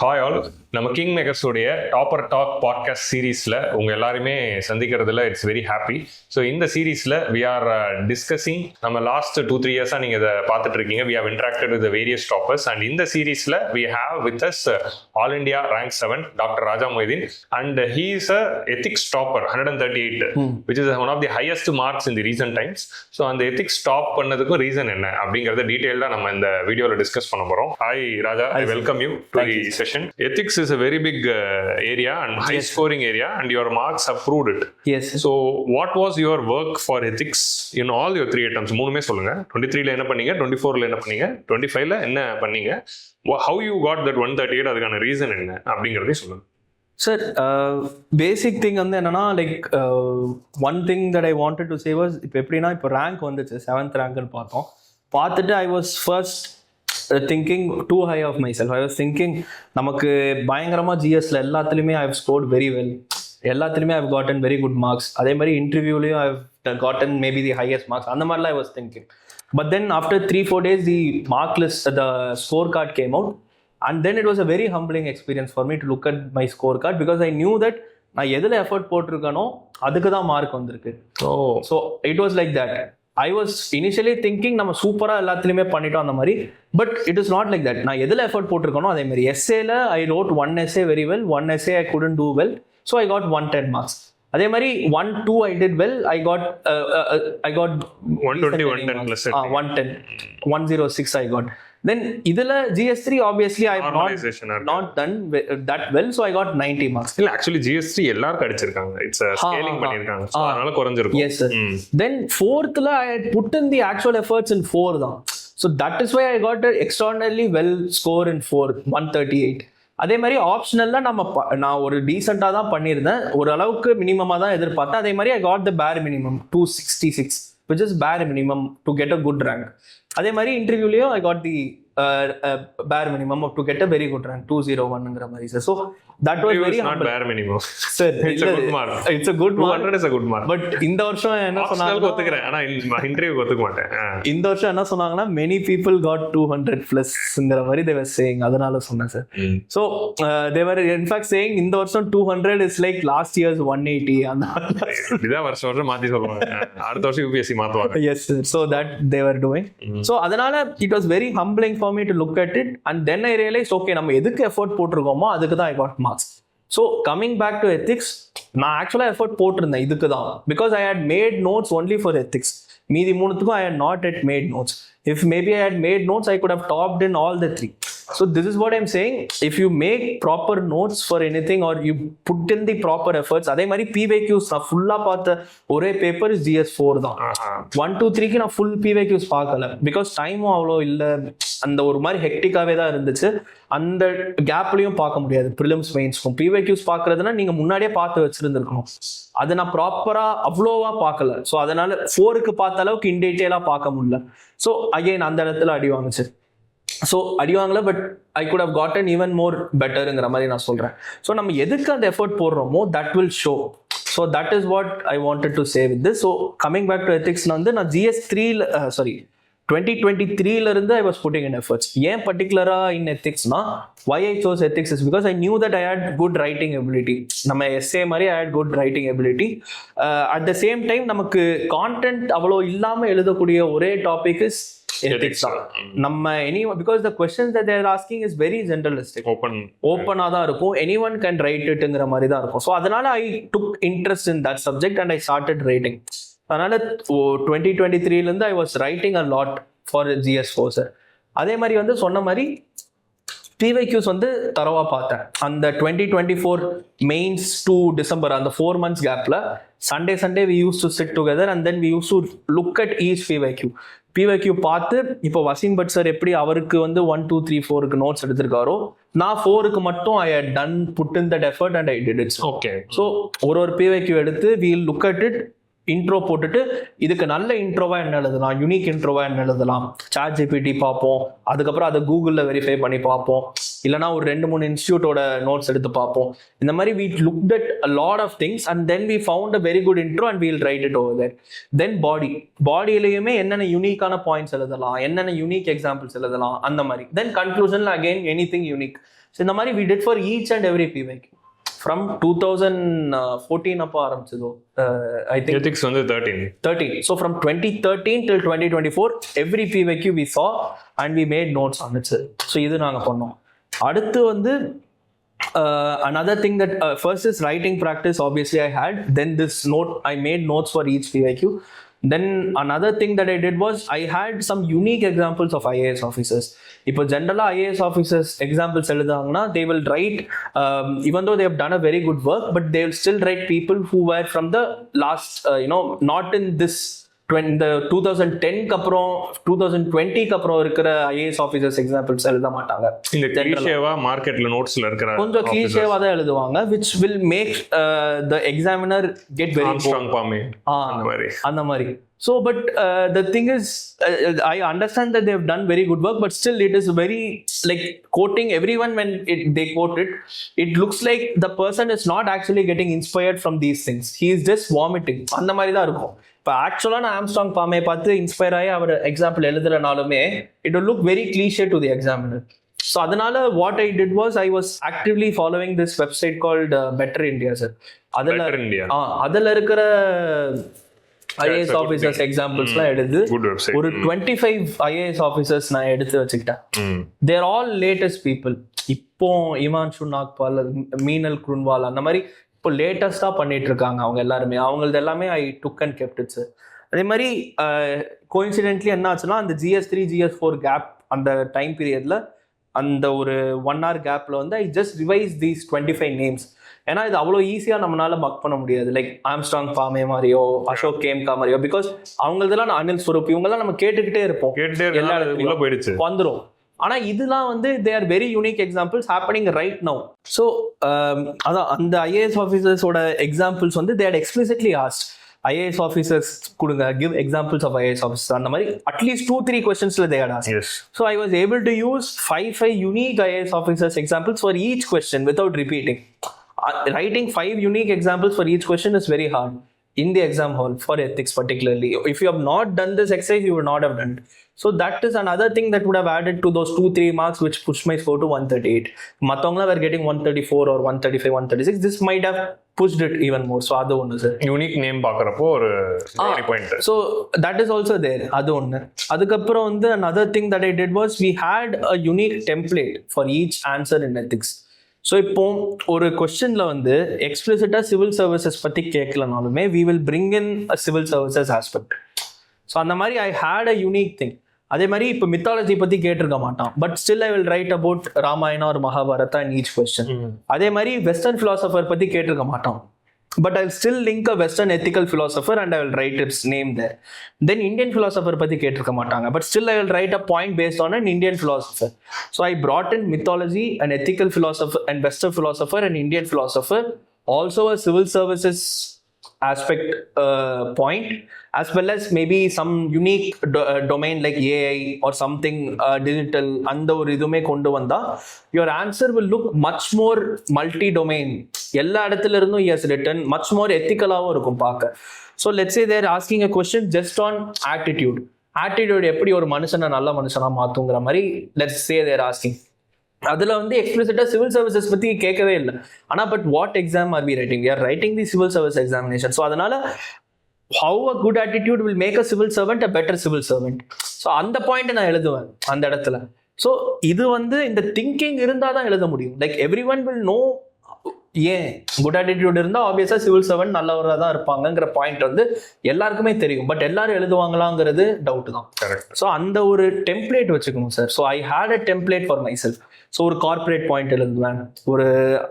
Hi all, நம்ம king மேக்கர்ஸோடைய topper talk podcast சீரீஸில் உங்கள் எல்லாருமே சந்திக்கிறதுல இட்ஸ் வெரி ஹாப்பி. ஸோ இந்த சீரீஸில் வி ஆர் டிஸ்கஸிங் நம்ம லாஸ்ட் 2-3 இயர்ஸாக நீங்கள் இதை பார்த்துட்டு இருக்கீங்க. We have interacted with various toppers and இந்த சீரீஸில் we have with us all India rank 7 doctor Raja Mohideen and he is a ethics topper 138 which is one of the highest marks in the recent times. So அந்த ethics top பண்ணதுக்கும் reason என்ன அப்படிங்கிறத டீட்டெயிலாக நம்ம இந்த வீடியோவில் டிஸ்கஸ் பண்ண போகிறோம். Hi Raja, I welcome you to the session. Ethics is a very big area and high scoring area and your marks have proved it. Yes. So what was your work for ethics in all your 3 attempts? மூணுமே சொல்லுங்க. 23 ல என்ன பண்ணீங்க, 24 ல என்ன பண்ணீங்க, 25 ல என்ன பண்ணீங்க, how you got that 138, அதுக்கான ரீசன் என்ன அப்படிங்கறதை சொல்லுங்க. சார், பேசிக் திங் வந்து என்னன்னா, like one thing that I wanted to say was, இப்போ எப்படின்னா, இப்போ ரேங்க் வந்துச்சு 7th ரேங்க்னு பார்த்துட்டு ஐ was first thinking too high of myself. I was thinking நமக்கு பயங்கரமாக ஜிஎஸ்ல எல்லாத்துலேயுமே I have scored very well, எல்லாத்துலேயுமே I have gotten very good marks, அதே மாதிரி இன்டர்வியூலையும் I have gotten maybe the highest marks, அந்த மாதிரிலாம் I was thinking. But then after 3-4 days the mark list, the score card came out and then it was a very humbling experience for me to look at my score card because I knew that நான் எதில் effort போட்டிருக்கனோ அதுக்கு தான் மார்க் வந்திருக்கு. So it was like that. I was initially thinking நம்ம சூப்பராக எல்லாத்துலேயுமே பண்ணிட்டோம் அந்த மாதிரி. But it is not like that. நான் எதில் எஃபர்ட் போட்டிருக்கணும் அதே மாதிரி எஸ்ஏல ஐ ரோட் 1 essay வெரி வெல், 1 essay I couldn't do well, so I got 110 marks. அதே மாதிரி 1-2 I did well, I got 120, 110 plus 110, 106 I got. Then idhula GS3 obviously I have not done that well, so I got 90 marks. இல்ல, actually GS3 எல்லாரும் அடிச்சிருக்காங்க. It's scaling பண்ணிருக்காங்க, so அதனால குறஞ்சிருக்கும். Yes sir. Then 4th la I had put in the actual efforts in 4 தான். So that is why I got an extraordinarily well score in 4, 138. அதே மாதிரி ஆப்ஷனல்ல நான் ஒரு டீசெண்டாக தான் பண்ணியிருந்தேன், ஒரு அளவுக்கு மினிமமாக தான் எதிர்பார்த்தேன். அதே மாதிரி I got the bare minimum 266, which is bare minimum to get a good rank. அதே மாதிரி இன்டர்வியூலையும் I got the bare minimum to get a very good rank 201ங்கற மாதிரி sir. So that was very not bare minimum sir. It's a good mark. It's a good mark. 200 is a good mark. But இந்த வருஷம் என்ன சொன்னாங்க, ஒத்துக்கறேன், ஆனா interview ஒத்துக்க மாட்டேன். இந்த வருஷம் என்ன சொன்னாங்கன்னா, many people got 200 plusங்கற மாதிரி they were saying. அதனால சொன்னேன் sir. So they were in fact saying இந்த வருஷம் 200 is like last year's 180. அந்த இத வருஷம் மாத்தி சொல்றாங்க. அடுத்த வருஷம் UPSC மாத்துவாங்க. Yes sir. So that they were doing. So அதனால it was very humbling for me to look at it, and then I realized okay, நம்ம எதுக்கு எஃபோர்ட் போட்டிருக்கோமோ அதுக்கு தான் I got marks. So coming back to ethics, நான் ஆக்சுவலா effort போட்டிருந்தேன் இதுக்கு தான், because I had made notes only for ethics. மீதி மூணுத்துக்கும் I had not yet made notes. If maybe I had made notes, I could have topped in all the 3. So this is what I'm saying. If you make proper notes for anything or you put in the proper efforts, அதே மாதிரி PYQs நான் ஃபுல்லா பார்த்த ஒரே paper GS4 தான். 1-2-3க்கு நான் full PYQs பார்க்கல, because டைமும் அவ்வளோ இல்லை, அந்த ஒரு மாதிரி ஹெக்டிக்காவே தான் இருந்துச்சு. அந்த கேப்லையும் பார்க்க முடியாது ப்ரிலிம்ஸ் மெயின்ஸ்க்கும். PYQs பார்க்கறதுனா நீங்க முன்னாடியே பார்த்து வச்சிருந்துருக்கணும், அது நான் ப்ராப்பரா அவ்வளோவா பார்க்கல. ஸோ அதனால 4க்கு பார்த்த அளவுக்கு இன் டீட்டெயிலாக பார்க்க முடியல. ஸோ அகைன் அந்த இடத்துல அடி வாங்குச்சு. ஸோ அடிவாங்கல, but I could have gotten even more பெட்டருங்கிற மாதிரி நான் சொல்கிறேன். ஸோ நம்ம எதுக்கு அந்த எஃபர்ட் போடுறோமோ that will show. So that is what I wanted to say with this. So coming back to எத்திக்ஸ்ல வந்து நான் GS3 2023 I was putting in efforts. ஏன் பர்டிகுலராக இன் எத்திக்ஸ்னா, why I chose ethics is because I knew that I had good writing ability. நம்ம essay மாதிரி I had good writing ability. At the same time நமக்கு content அவ்வளோ இல்லாமல் எழுதக்கூடிய ஒரே topic is ethics. நம்ம because the questions that they are asking is very generalistic, ஓப்பனா தான் இருக்கும், anyone can write itங்கிற மாதிரி தான் இருக்கும். ஸோ அதனால I took interest in that subject and I started writing. அதனால 2023 I was writing a lot for GS4 sir. அதே மாதிரி வந்து சொன்ன மாதிரி PYQs வந்து தரவா பார்த்தேன். அந்த 2024 மெயின்ஸ் டு டிசம்பர் அந்த 4 months கேப்ல Sunday we used to sit together and then we used to look at each PYQ பார்த்து, இப்போ வசீம் பட் சார் எப்படி அவருக்கு வந்து 1, 2, 3, 4க்கு நோட்ஸ் எடுத்திருக்காரோ, நான் 4க்கு மட்டும் I had done put in that effort and I did it. Okay. So ஒரு PYQ எடுத்து we'll look at it, intro போட்டுட்டு இதுக்கு நல்ல இன்ட்ரோவா என்ன எழுதலாம், யூனிக் இன்ட்ரோவா என்ன எழுதலாம், சாட் ஜிபிடி பார்ப்போம், அதுக்கப்புறம் அதை கூகுளில் வெரிஃபை பண்ணி பார்ப்போம், இல்லைனா ஒரு 2-3 இன்ஸ்டியூட்டோட நோட்ஸ் எடுத்து பார்ப்போம். இந்த மாதிரி we looked at a lot of things and then we found a very good intro and we'll write it over there. Then பாடியிலையுமே என்னென்ன யூனிக்கான பாயிண்ட்ஸ் எழுதலாம், என்னென்ன யூனிக் எக்ஸாம்பிள்ஸ் எழுதலாம், அந்த மாதிரி. தென் கன்க்ளூஷன்ல அகெயின் எனிதிங் யூனிக். ஸோ இந்த மாதிரி we did for each and every PYQ from 2014 அப்போ ஆரம்பிச்சதோ I think ethics வந்து 13. So from 2013 till 2024 every PYQ we saw and we made notes on it. So இது நாங்கள் பண்ணோம். அடுத்து வந்து another thing that first is writing practice, obviously I had, then this note I made notes for each PYQ. Then another thing that I did was I had some unique examples of IAS officers. இப்போ ஜென்ரலாக IAS officers examples எழுதாங்கன்னா they will write even though they have done a very good work, but they will still write people who were from the last not in this இந்த 2010க்கு அப்புறம் 2020க்கு அப்புறம் இருக்கிற IAS officers examples எழுத மாட்டாங்க. இந்த கிளீஷேவா மார்க்கெட்ல நோட்ஸ்ல இருக்கிற கொஞ்சம் கிளீஷேவா தான் எழுதுவாங்க, which will make the examiner get very strong பாமே அந்த மாதிரி. So but the thing is I understand that they have done very good work, but still it is very like quoting everyone when they quote it, it looks like the person is not actually getting inspired from these things, he is just vomiting அந்த மாதிரி தான் இருக்கும். இப்போ ஆக்சுவலாக நான் Armstrong பாமே பார்த்து inspire ஆகி அவர் எக்ஸாம்பிள் எழுதுறனாலுமே it will look very cliche to the examiner. So அதனால what I did was I was actively following this website called better India sir. அதில் இருக்கிற ஐஏஎஸ் ஆஃபீஸர்ஸ் எக்ஸாம்பிள்ஸ்லாம் எடுத்து ஒரு 25 ஐஏஎஸ் ஆஃபீஸர்ஸ் நான் எடுத்து வச்சுக்கிட்டேன். தேர் ஆல் லேட்டஸ்ட் பீப்புள். இப்போ இமான்ஷு நாக்பால், மீனல் குருன்வால் அந்த மாதிரி இப்போ லேட்டஸ்டாக பண்ணிட்டு இருக்காங்க அவங்க எல்லாருமே. அவங்களது எல்லாமே ஐ டுக் அண்ட் கெப்ட் இட் சார். அதே மாதிரி கோயின்சிடென்ட்லி என்ன ஆச்சுன்னா அந்த GS3 GS4 கேப் அந்த டைம் பீரியட்ல அந்த ஒரு 1 hour கேப்ல வந்து I just revise these 25 names. ஏன்னா இது அவ்வளோ ஈஸியாக நம்மளால மக் பண்ண முடியாது. லைக் ஆம்ஸ்ட்ராங் பாமே மாதிரியோ அசோக் கேம்கா மாதிரியோ, பிகாஸ் அவங்களதெல்லாம் அனில் ஸ்வரூப் இவங்கெல்லாம் நம்ம கேட்டுக்கிட்டே இருப்போம், எல்லா இடத்துலையும் போயிடுச்சு வந்துடும். ஆனால் இதெல்லாம் வந்து they are very unique examples happening right now. So அதான் அந்த ஐஏஎஸ் ஆஃபீஸர்ஸோட எக்ஸாம்பிள்ஸ் வந்து they had explicitly asked IAS officers கொடுங்க, give examples of IAS officers. அந்த மாதிரி at least 2-3 questions they had asked. So I was able to use 5 unique IAS officers examples for each question without repeating. Writing 5 unique examples for each question is very hard in the exam hall for ethics particularly. If you have not done this exercise, you would not have done it. So that is another thing that would have added to those 2-3 marks which pushed my score to 138. Matongla were getting 134 or 135, 136. This might have pushed it even more. So adu onnu sir, unique name paakrappo or point. So that is also there. Adu onnu. Adukapra வந்து another thing that I did was we had a unique template for each answer in ethics. So இப்போ ஒரு கொஸ்டின்ல வந்து எக்ஸ்பிளிசிட்டா civil services பத்தி கேட்கலனாலுமே we will bring in a civil services aspect. So அந்த மாதிரி ஐ had a unique thing. அதே மாதிரி இப்போ மித்தாலஜி பத்தி கேட்டிருக்க மாட்டான், but still I will right about Ramayana ஒரு மகாபாரதா இன் ஈச் கொஸ்டின். அதே மாதிரி வெஸ்டர்ன் பிலாசபர் பத்தி கேட்டிருக்க மாட்டான், but I'll still link a Western ethical philosopher and I will write its name there. Then Indian philosopher பத்தி கேட்டிருக்க மாட்டாங்க, but still I will write a point based on an Indian philosopher. So I brought in mythology, an ethical philosopher, and Western philosopher, an Indian philosopher, also a civil services aspect point, as well as maybe some unique domain like AI or something digital. அந்த ஒரு இதுமே கொண்டு வந்தா your answer will look much more multi-domain. எல்லா இடத்துல இருந்தும் he has written much more ethicalaவும் இருக்கும் பார்க்க. So let's say they're asking a question just on attitude. Attitude எப்படி ஒரு மனுஷனை நல்ல மனுஷனா மாத்துங்கிற மாதிரி let's say they're asking. அதில் வந்து எக்ஸ்பிளிசிட்டா சிவில் சர்வீசஸ் பற்றி கேட்கவே இல்லை. ஆனால் but what exam are we writing? We are writing the civil service examination. So அதனால how a good attitude will make a civil servant a better civil servant. So அந்த point நான் எழுதுவேன் அந்த இடத்துல. ஸோ இது வந்து இந்த திங்கிங் இருந்தால் தான் எழுத முடியும். Like every one will know ஏன் குட் ஆட்டிடியூட் இருந்தால் ஆப்வியஸாக சிவில் சர்வெண்ட் நல்லவராக தான் இருப்பாங்கங்கிற பாயிண்ட் வந்து எல்லாருக்குமே தெரியும். பட் எல்லாரும் எழுதுவாங்களாங்கிறது டவுட் தான். ஸோ அந்த ஒரு டெம்ப்ளேட் வச்சுக்கணும் sir. So I had a template for myself. So ஒரு கார்பரேட் பாயிண்ட் எழுதுவேன், ஒரு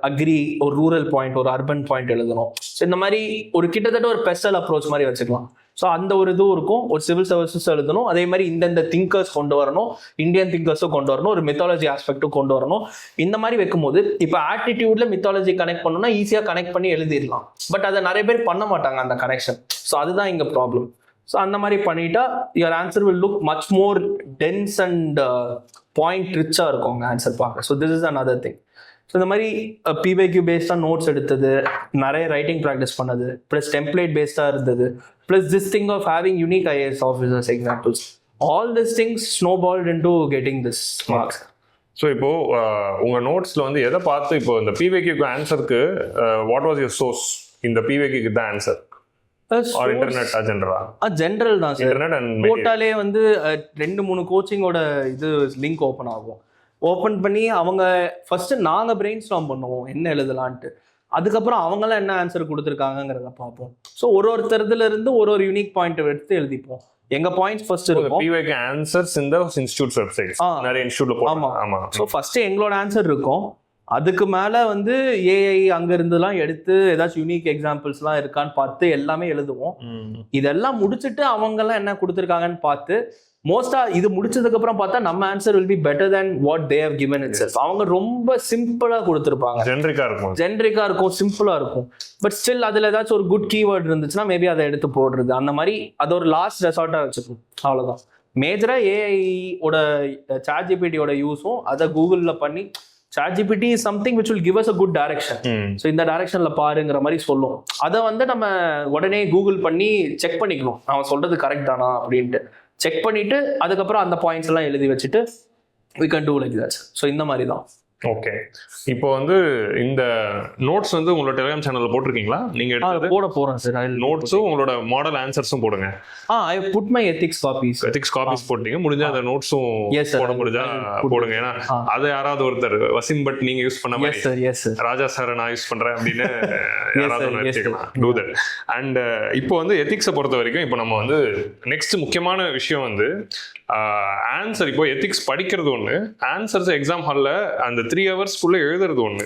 அக்ரி, ஒரு ரூரல் பாயிண்ட், ஒரு அர்பன் பாயிண்ட் எழுதணும். ஸோ இந்த மாதிரி ஒரு கிட்டத்தட்ட ஒரு பெஸ்டல் அப்ரோச் மாதிரி வச்சுக்கலாம். ஸோ அந்த ஒரு இதுவும் இருக்கும். ஒரு சிவில் சர்வீசஸ் எழுதணும், அதே மாதிரி இந்தந்த திங்கர்ஸ் கொண்டு வரணும், இந்தியன் திங்கர்ஸும் கொண்டு வரணும், ஒரு மித்தாலஜி ஆஸ்பெக்டும் கொண்டு வரணும். இந்த மாதிரி வைக்கும்போது இப்போ ஆட்டிடியூட்ல மித்தாலஜி கனெக்ட் பண்ணணும்னா ஈஸியாக கனெக்ட் பண்ணி எழுதிடலாம். பட் அதை நிறைய பேர் பண்ண மாட்டாங்க அந்த கனெக்ஷன். ஸோ அதுதான் இங்கே ப்ராப்ளம். ஸோ அந்த மாதிரி பண்ணிட்டா your answer will look much more dense and point ரிச்சாக இருக்கும் உங்கள் ஆன்சர் பார்க்க. So this is another thing. So இந்த மாதிரி பிவைக்யூ பேஸ்டாக நோட்ஸ் எடுத்தது, நிறைய ரைட்டிங் ப்ராக்டிஸ் பண்ணது, ப்ளஸ் டெம்ப்ளேட் பேஸ்டாக இருந்தது, plus this thing of having unique IAS officers examples, all this things snowballed into getting this marks. So இப்போ உங்க நோட்ஸ்ல வந்து எதை பார்த்து இப்போ இந்த பிவிக்யூக்கு ஆன்சருக்கு வாட் வாஸ் யுவர் சோர்ஸ்? இந்த பிவிக்யூக்கு தான் ஆன்சர் ஆர் இன்டர்நெட் ஜெனரலா? ஜெனரல் தான் சார். இன்டர்நெட் அண்ட் போட்டாலே வந்து 2-3 கோச்சிங்கோட இது லிங்க் ஓப்பன் ஆகும். ஓப்பன் பண்ணி அவங்க ஃபர்ஸ்ட் நாங்கள் பிரெயின் ஸ்டார்ம் பண்ணுவோம் என்ன எழுதலான்ட்டு, அதுக்கப்புறம் அவங்களாம் என்ன ஆன்சர் கொடுத்துருக்காங்கிறத பார்ப்போம். ஸோ ஒருத்தருதுல இருந்து ஒரு யூனிக் பாயிண்ட் எடுத்து எழுதிப்போம். எங்க பாயிண்ட்ஸ் ஃபர்ஸ்ட் இருக்கும். பிவிக்யூ ஆன்சர்ஸ் இந்த இன்ஸ்டிடியூட்ஸ் வெப்சைட் நிறைய இன்ஸ்டிடியூட்ல போடுறாங்க. ஆமா. ஸோ ஃபர்ஸ்ட் எங்களோட ஆன்சர் இருக்கும். அதுக்கு மேல வந்து ஏஐ அங்க இருந்துலாம் எடுத்து ஏதாச்சும் யூனிக் எக்ஸாம்பிள்ஸ்லாம் இருக்கான்னு பார்த்து எல்லாமே எழுதுவோம். இதெல்லாம் முடிச்சுட்டு அவங்க எல்லாம் என்ன கொடுத்துருக்காங்கன்னு பார்த்து மோஸ்டா இது முடிச்சதுக்கு அப்புறம் பார்த்தா நம்ம answer will be better than what they have given itself. அவங்க ரொம்ப சிம்பிளா கொடுத்துருப்பாங்க, ஜென்ரிக்கா இருக்கும், சிம்பிளா இருக்கும். பட் ஸ்டில் அதுல ஏதாச்சும் ஒரு குட் கீவேர்ட் இருந்துச்சுன்னா மேபி அதை எடுத்து போடுறது, அந்த மாதிரி அது ஒரு லாஸ்ட் ரெசார்ட்டா வச்சுக்கணும். அவ்வளவுதான். மேஜரா ஏஐயோட சாட்ஜிபிடியோட யூஸும் அதை கூகுள்ல பண்ணி ChatGPT is something which will give us a good direction. So இந்த டைரக்ஷன்ல பாருங்கிற மாதிரி சொல்லும். அதை வந்து நம்ம உடனே கூகுள் பண்ணி செக் பண்ணிக்கணும், அவன் சொல்றது கரெக்ட் தானா அப்படின்ட்டு செக் பண்ணிட்டு அதுக்கப்புறம் அந்த பாயிண்ட்ஸ் எல்லாம் எழுதி வச்சுட்டு we can do like that. So இந்த மாதிரி தான். ஓகே. இப்போ வந்து இந்த நோட்ஸ் வந்து உங்களோட டெலிகிராம் சேனல்ல போட்டிருக்கீங்களா? நீங்க எடுத்து போட போறேன் சார். நோட்ஸும் உங்களோட மாடல் ஆன்சர்ஸும் போடுங்க. I put my ethics copies போட்டீங்க. முடிஞ்சா அந்த நோட்ஸும் போட முடிஞ்சா போடுங்க. ஏன்னா அது யாராவது ஒருத்தர் வசிம் பட் நீங்க யூஸ் பண்ண மாதிரி ராஜா சார் நான் யூஸ் பண்றேன் அப்படின்னு யாராவது வச்சுக்கலாம். Do that. அண்ட் இப்போ வந்து எத்திக்ஸை பொறுத்த வரைக்கும் இப்போ நம்ம வந்து நெக்ஸ்ட் முக்கியமான விஷயம் வந்து ஆன்சர். இப்போ எத்திக்ஸ் படிக்கிறது ஒண்ணு, ஆன்சர்ஸ் எக்ஸாம் ஹால்ல அந்த 3 ஹவர்ஸ்க்குள்ள எழுதுறது ஒண்ணு.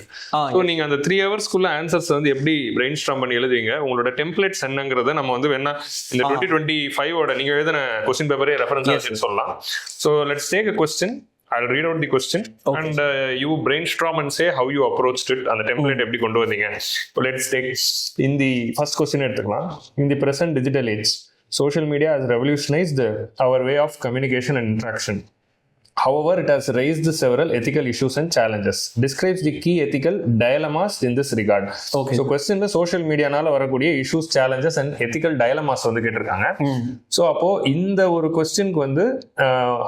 ஸோ நீங்க அந்த 3 ஹவர்ஸ்க்குள்ள ஆன்சர்ஸ் வந்து எப்படி பிரெயின் ஸ்டார்ம் பண்ணி எழுதுவீங்க, உங்களோட டெம்ப்ளேட்ஸ் என்னங்கிறத நம்ம வந்து வேணா இந்த 2025 நீங்க எழுதின கொஸ்டின் பேப்பரே ரெஃபரன்ஸ் சொல்லலாம். So let's take a question. I'll read out the question and you brainstorm and say how you approached it. அந்த template எப்படி கொண்டு வந்தீங்க. So let's take in the first question எடுத்துக்கலாம். In the present digital age, social media has revolutionized our way of communication and interaction. However, it has raised several ethical issues and challenges. Describes the key ethical dilemmas in this regard. Okay. So question la social media நால வரக்கூடிய issues, challenges and ethical dilemmas வந்து கேட்டிருக்காங்க. So அப்போ இந்த ஒரு questionக்கு வந்து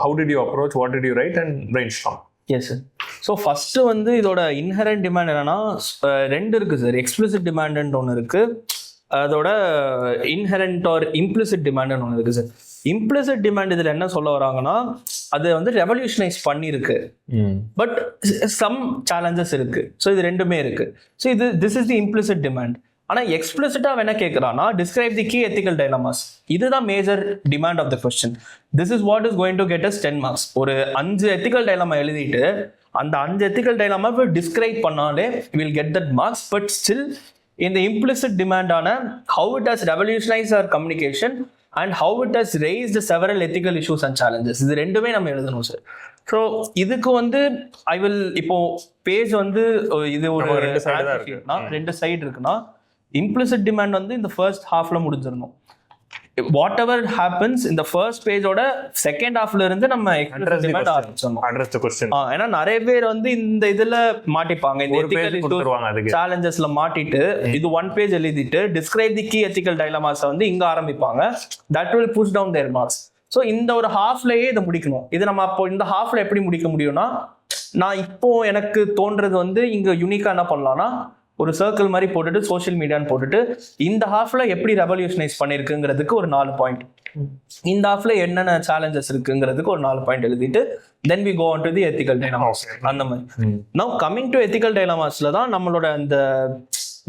how did you approach, what did you write and brainstorm? Yes sir. So first வந்து இதோட inherent demand என்னன்னா ரெண்டு இருக்கு சார். explicit demand ன்னு ஒன்று இருக்கு, அதோட இன்ஹெரண்ட் ஆர் இம்ப்ளிசிட் டிமாண்ட் ஒன்று இருக்கு சார். இம்ப்ளிசிட் டிமாண்ட் இதுல என்ன சொல்ல வராங்கன்னா அது வந்து ரெவல்யூஷனைஸ் பண்ணிருக்கு, பட் சம் சேலஞ்சஸ் இருக்கு. ஸோ இது ரெண்டுமே இருக்கு. So this is the implicit demand. ஆனா எக்ஸ்பிளிசிட்டா என்ன கேட்கறான்னா describe the key ethical dilemmas. இதுதான் major demand of the question. This is what is going to get us 10 marks. ஒரு 5 எத்திக்கல் டைலமா எழுதிட்டு அந்த 5 எத்திக்கல் டைலமா டிஸ்கிரைப் பண்ணாலே will get that marks. But still இந்த implicit demand ஆன how it has revolutionized our communication and how it has raised several ethical issues and challenges, இது ரெண்டுமே நம்ம எழுதணும் சார். ஸோ இதுக்கு வந்து ஐ வில் இப்போ பேஜ் வந்து இது ஒரு 2 சைடு இருக்குன்னா implicit demand வந்து இந்த ஃபர்ஸ்ட் ஹாஃப்ல முடிஞ்சிடணும். வாட் எவர் ஹேப்பன்ஸ் இந்த ஃபர்ஸ்ட் பேஜோட செகண்ட் ஹாஃப்ல இருந்து நம்ம ஆரம்பிச்சிடணும். ஏன்னா நிறைய பேர் வந்து இந்த இதுல மாட்டிப்பாங்க, இந்த சேலஞ்சஸ்ல மாட்டிட்டு இது 1 பேஜ் எழுதிட்டு describe the key ethical dilemmas வந்து இங்க ஆரம்பிப்பாங்க. That will push down their marks. So இந்த ஒரு ஹாஃப்லயே இதை முடிக்கணும். இது நம்ம அப்போ இந்த ஹாஃப்ல எப்படி முடிக்க முடியும்னா, நான் இப்போ எனக்கு தோன்றது வந்து இங்க யூனிக்கா என்ன பண்ணலாம்னா ஒரு சர்க்கிள் மாதிரி போட்டுட்டு சோஷியல் மீடியான்னு போட்டுட்டு இந்த ஹாஃப்ல எப்படி ரெவல்யூஷனைஸ் பண்ணிருக்குங்கிறதுக்கு ஒரு 4 பாயிண்ட், இந்த ஹாஃப்ல என்னென்ன சேலஞ்சஸ் இருக்குங்கிறதுக்கு ஒரு 4 பாயிண்ட் எழுதிட்டு then we go on to the ethical dilemmas. அந்த மாதிரி. Now coming to ethical dilemmasல தான் நம்மளோட அந்த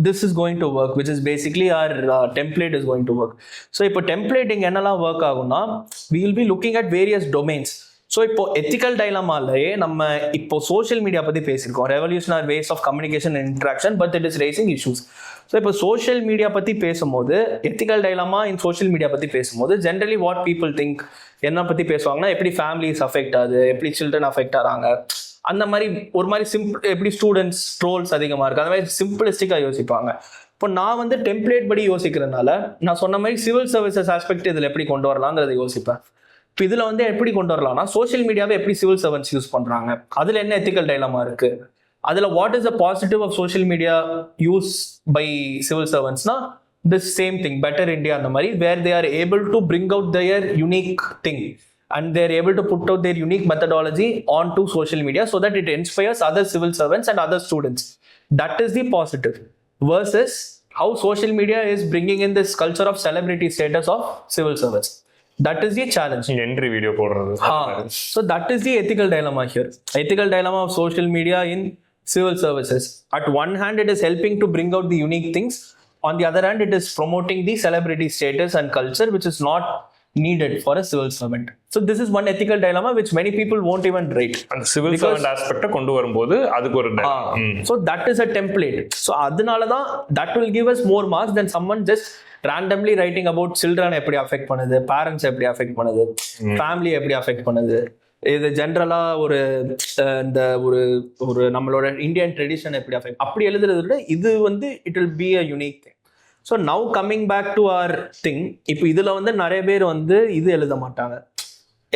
this is going to work, which is basically our template is going to work. So இப்போ templating என்னெல்லாம் ஒர்க் ஆகும்னா we will be looking at various domains. So இப்போ ethical டைலமாலேயே நம்ம இப்போ சோஷியல் மீடியா பற்றி பேசியிருக்கோம், revolutionary ways of communication and interaction, but it is raising issues. So இப்போ சோஷியல் மீடியா பற்றி பேசும்போது ethical dilemma in social media பற்றி பேசும்போது ஜென்ரலி வாட் பீப்புள் திங்க் என்ன பற்றி பேசுவாங்கன்னா எப்படி ஃபேமிலிஸ் அஃபெக்ட் ஆகுது, எப்படி சில்ட்ரன் அஃபெக்ட் ஆகிறாங்க, அந்த மாதிரி ஒரு மாதிரி எப்படி ஸ்டூடெண்ட்ஸ் ட்ரோல்ஸ் அதிகமாக இருக்குது, அந்த மாதிரி சிம்பிளிஸ்டிக்காக யோசிப்பாங்க. இப்போ நான் வந்து டெம்ப்ளேட் படி யோசிக்கிறதுனால நான் சொன்ன மாதிரி சிவில் சர்வீசஸ் ஆஸ்பெக்ட் இதில் எப்படி கொண்டு வரலாங்கிறத யோசிப்பேன். இப்போ இதில் வந்து எப்படி கொண்டு வரலாம்னா சோஷியல் மீடியாவை எப்படி சிவில் சர்வன்ஸ் யூஸ் பண்ணுறாங்க, அதில் என்ன எத்திக்கல் டைலமா இருக்கு, அதில் what is the positive of social media use by civil சர்வன்ஸ்னா this same thing better India அந்த மாதிரி where they are able to bring out their unique thing and they're able to put out their unique methodology onto social media so that it inspires other civil servants and other students. That is the positive. Versus how social media is bringing in this culture of celebrity status of civil servants. That is the challenge. Entry video போடுறது. So that is the ethical dilemma here. Ethical dilemma of social media in civil services. At one hand, it is helping to bring out the unique things. On the other hand, it is promoting the celebrity status and culture, which is not needed for a civil servant. So this is one ethical dilemma which many people won't even write. And civil servant aspect கொண்டு வரும்போது அதுக்கு ஒரு so that is a template. So அதனால தான் that will give us more marks than someone just randomly writing about children எப்படி affect பண்ணுது, parents எப்படி affect பண்ணுது, family எப்படி அஃபெக்ட் பண்ணுது. இது ஜென்ரலா ஒரு இந்த ஒரு ஒரு நம்மளோட இந்தியன் ட்ரெடிஷன் எப்படி அஃபெக்ட் அப்படி எழுதுறத விட இது வந்து it will be a unique thing. So now coming back to our thing, இப்போ இதில் வந்து நிறைய பேர் வந்து இது எழுத மாட்டாங்க,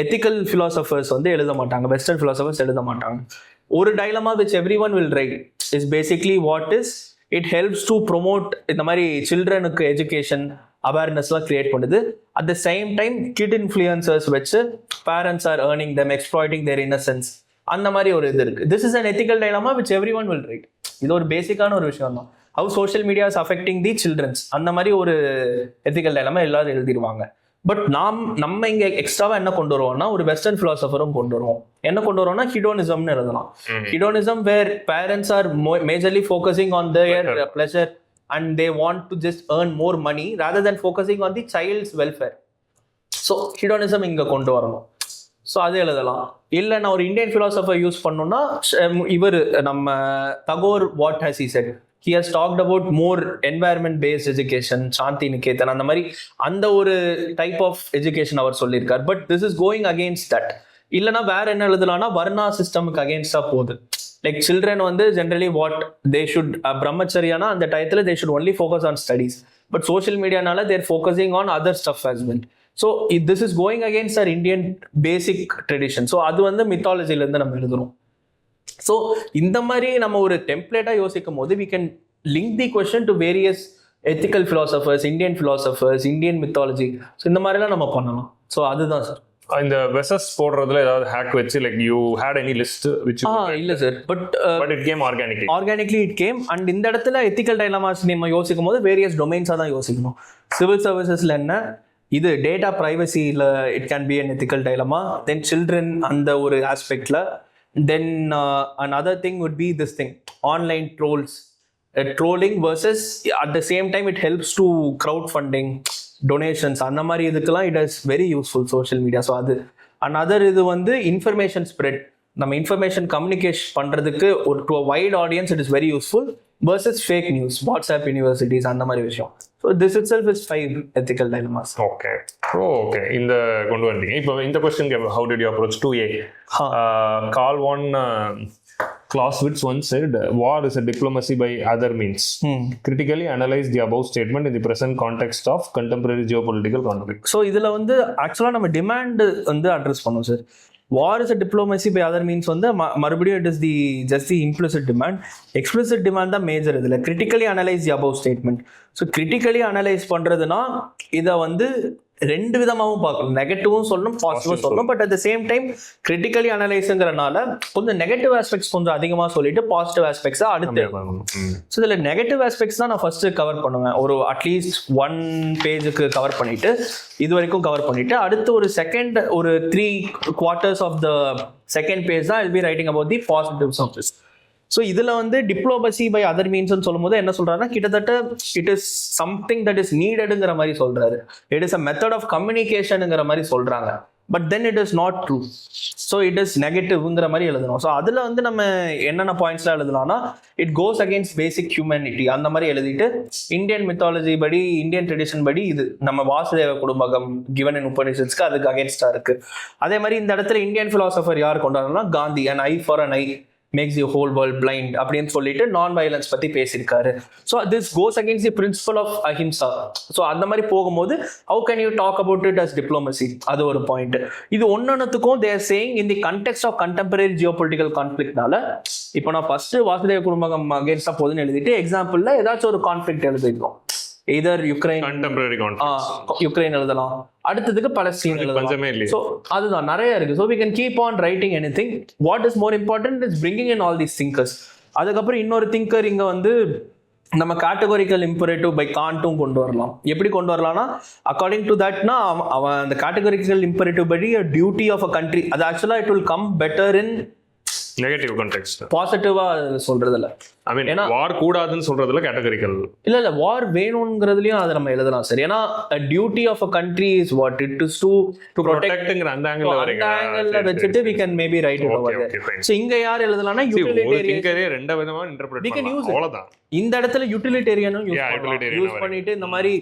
எத்திக்கல் ஃபிலாசபர்ஸ் வந்து எழுத மாட்டாங்க, வெஸ்டர்ன் ஃபிலாசபர்ஸ் எழுத மாட்டாங்க. ஒரு dilemma which every one will write is basically what is it helps to promote இந்த மாதிரி சில்ட்ரனுக்கு எஜுகேஷன் அவேர்னஸ்லாம் கிரியேட் பண்ணுது. At the same time kid influencers வச்சு parents are earning them, exploiting their innocence, அந்த மாதிரி ஒரு இது இருக்கு. This is an ethical dilemma which every one will write. இது ஒரு பேசிக்கான ஒரு விஷயம் தான். How social media is affecting the children's, அந்த மாதிரி ஒரு எத்திக்கல் டைலமா எல்லாரும் எழுதிடுவாங்க. பட் நம்ம இங்க எக்ஸ்ட்ராவா என்ன கொண்டு வருவோம்னா ஒரு வெஸ்டர்ன் பிலாசபரும் கொண்டு வருவோம். என்ன கொண்டு வருவோம்னா ஹிடோனிசம்னு எழுதலாம். Hedonism where parents are majorly focusing on their pleasure and they want to just earn more money rather than focusing on the child's welfare. So hedonism இங்க கொண்டு வரணும். ஸோ அது எழுதலாம். இல்லை நான் ஒரு இந்தியன் ஃபிலாசபர் யூஸ் பண்ணோம்னா இவர் நம்ம Tagore what has he said, he has talked about more environment based education, Shantiniketan, அந்த மாதிரி அந்த ஒரு டைப் ஆஃப் எஜுகேஷன் அவர் சொல்லியிருக்கார். But this is going against that. இல்லைனா வேற என்ன எழுதலாம்னா வர்ணா சிஸ்டமுக்கு அகேன்ஸ்டா போகுது. லைக் சில்ட்ரன் வந்து ஜென்ரலி வாட் தே ஷுட் பிரம்மச்சரியானா அந்த டயத்தில் they should only focus on studies. But சோஷியல் மீடியானால their focusing on other stuff as well. So this is going against our Indian basic tradition. So அது வந்து மித்தாலஜிலேருந்து நம்ம எழுதுறோம். ஸோ இந்த மாதிரி நம்ம ஒரு டெம்ப்ளேட்டாக யோசிக்கும் போது we can link the question to various ethical philosophers, Indian philosophers, Indian mythology. So இந்த மாதிரிலாம் நம்ம பண்ணலாம். ஸோ அதுதான் சார். இந்த வெசஸ் போடுறதுல ஏதாவது ஹேக் வச்சு like you had any list which இல்ல சார், but it came organically it came. and இந்த இடத்துல எத்திக்கல் டைலமாஸ் நம்ம யோசிக்கும் போது வேரியஸ் டொமைன்ஸா தான் யோசிக்கணும். சிவில் சர்வீசஸ்ல என்ன இது டேட்டா பிரைவசில it can be an ethical dilemma, then children அந்த ஒரு ஆஸ்பெக்ட்ல, then another thing would be this thing online trolls, trolling versus at the same time it helps to crowdfunding, donations, அந்த மாதிரி இதுக்கெல்லாம் it is very useful social media. So அது another இது வந்து information spread, நம்ம இன்ஃபர்மேஷன் கம்யூனிகேஷன் பண்ணுறதுக்கு ஒரு to a wide audience it is very useful. versus fake news, WhatsApp universities, அந்த மாதிரி விஷயம். So this it self is 5 ethical dilemmas. Okay okay, இந்த கொண்டு வந்தீங்க. இப்போ இந்த question how did you approach 2A? Call one Clause which once said, war is a diplomacy by other means. Critically analyze the above statement in the present context of contemporary geopolitical conflict. So இதுல வந்து ஆக்சுவலா நம்ம demand வந்து address பண்ணோம் sir. war is a diplomacy by other means வந்து மறுபடியும் it is the just the implicit demand. explicit demand தான் மேஜர். இதுல critically analyze the above statement. So critically analyze பண்றதுனா இதை வந்து ரெண்டு விதமாகவும் பார்க்கணும். நெகட்டிவும் சொல்லணும், பாசிட்டிவும் சொல்லணும். But at the same time critically அனலைஸுங்கிறனால கொஞ்சம் நெகட்டிவ் ஆஸ்பெக்ட்ஸ் கொஞ்சம் அதிகமாக சொல்லிட்டு பாசிட்டிவ் ஆஸ்பெக்ட்ஸா அடுத்து. ஸோ இதில் நெகட்டிவ் ஆஸ்பெக்ட்ஸ் தான் நான் ஃபர்ஸ்ட் கவர் பண்ணுவேன். ஒரு அட்லீஸ்ட் 1 பேஜுக்கு கவர் பண்ணிட்டு இது வரைக்கும் கவர் பண்ணிட்டு அடுத்து ஒரு செகண்ட் ஒரு 3 quarters of the second page தான் I'll be writing about the positives of this. So இதில் வந்து டிப்ளோமசி பை அதர் மீன்ஸ்னு சொல்லும் போது என்ன சொல்றாருன்னா கிட்டத்தட்ட it is something that is நீடடுங்கிற மாதிரி சொல்றாரு. It is a method of கம்யூனிகேஷனுங்கிற மாதிரி சொல்றாங்க. But then it is not true. So it is நெகட்டிவ்ங்கிற மாதிரி எழுதணும். ஸோ அதில் வந்து நம்ம என்னென்ன பாயிண்ட்ஸ்லாம் எழுதலாம்னா it goes against basic humanity அந்த மாதிரி எழுதிட்டு இந்தியன் மித்தாலஜி படி, இந்தியன் ட்ரெடிஷன் படி இது நம்ம வாசுதேவ குடும்பகம் கிவன் இன் உபனிஷத்ஸ்க்கு அதுக்கு அகேன்ஸ்டா இருக்கு. அதே மாதிரி இந்த இடத்துல இந்தியன் பிலாசபர் யார் கொண்டாடுறோம்னா Gandhi, an eye for an eye makes the whole world blind அப்படின்னு சொல்லிட்டு நான் வயலன்ஸ் பத்தி பேசியிருக்காரு. So this goes against the principle of ahimsa. So அந்த மாதிரி போகும்போது how can you talk about it as diplomacy? அது ஒரு பாயிண்ட். இது ஒன்னொன்னுக்கும் they are saying in the context of contemporary geopolitical கான்ஃபிளிக்ட்னால இப்போ நான் ஃபர்ஸ்ட் வாசுதேவ குடும்பகம் அகேன்ஸ்டா போகுதுன்னு எழுதிட்டு எக்ஸாம்பிள்ல ஏதாச்சும் ஒரு கான்ஃபிளிக்ட் எழுதிருக்கோம். எய்தர் யுக்ரைன் எழுதலாம், அடுத்ததுக்கு பலஸ்தீன் பஞ்சமே இல்லையே. ஸோ அதுதான் நிறைய இருக்கு. So we can keep on writing anything. What is more important is bringing in all these thinkers. அதுக்கப்புறம் இன்னொரு திங்கர் இங்க வந்து நம்ம கேட்டகோரிக்கல் இம்பரேட்டிவ் பை காண்ட்டும் கொண்டு வரலாம். எப்படி கொண்டு வரலாம்னா அக்கார்டிங் டு தட்னா அவன் அந்த கேட்டகோரிக்கல் இம்பரேட்டிவ் படி டியூட்டி ஆஃப் அ கண்ட்ரி, அது ஆக்சுவலா it will come better in negative context. பாசிட்டிவா சொல்றதுல ஐ மீன் வார் கூடாதுன்னு சொல்றதுல கேட்டகரிக்கல் இல்ல வார் வேணும்ங்கிறதுலயும் அதை நம்ம எழுதலாம் சார். ஏன்னா duty of a country is what it is to ப்ரொடெக்ட்ங்கற அந்த ஆங்கிள் வச்சுட்டு we can maybe write it over there. So இங்க யார் எழுதலாம்னா யூட்டிலிட்டேரியன். இங்கரே ரெண்டு விதமா இன்டர்பிரட் பண்ணலாம். அவ்வளவுதான். இந்த இடத்துல யூட்டிலிட்டேரியனும் யூஸ் பண்ணிட்டு இந்த மாதிரி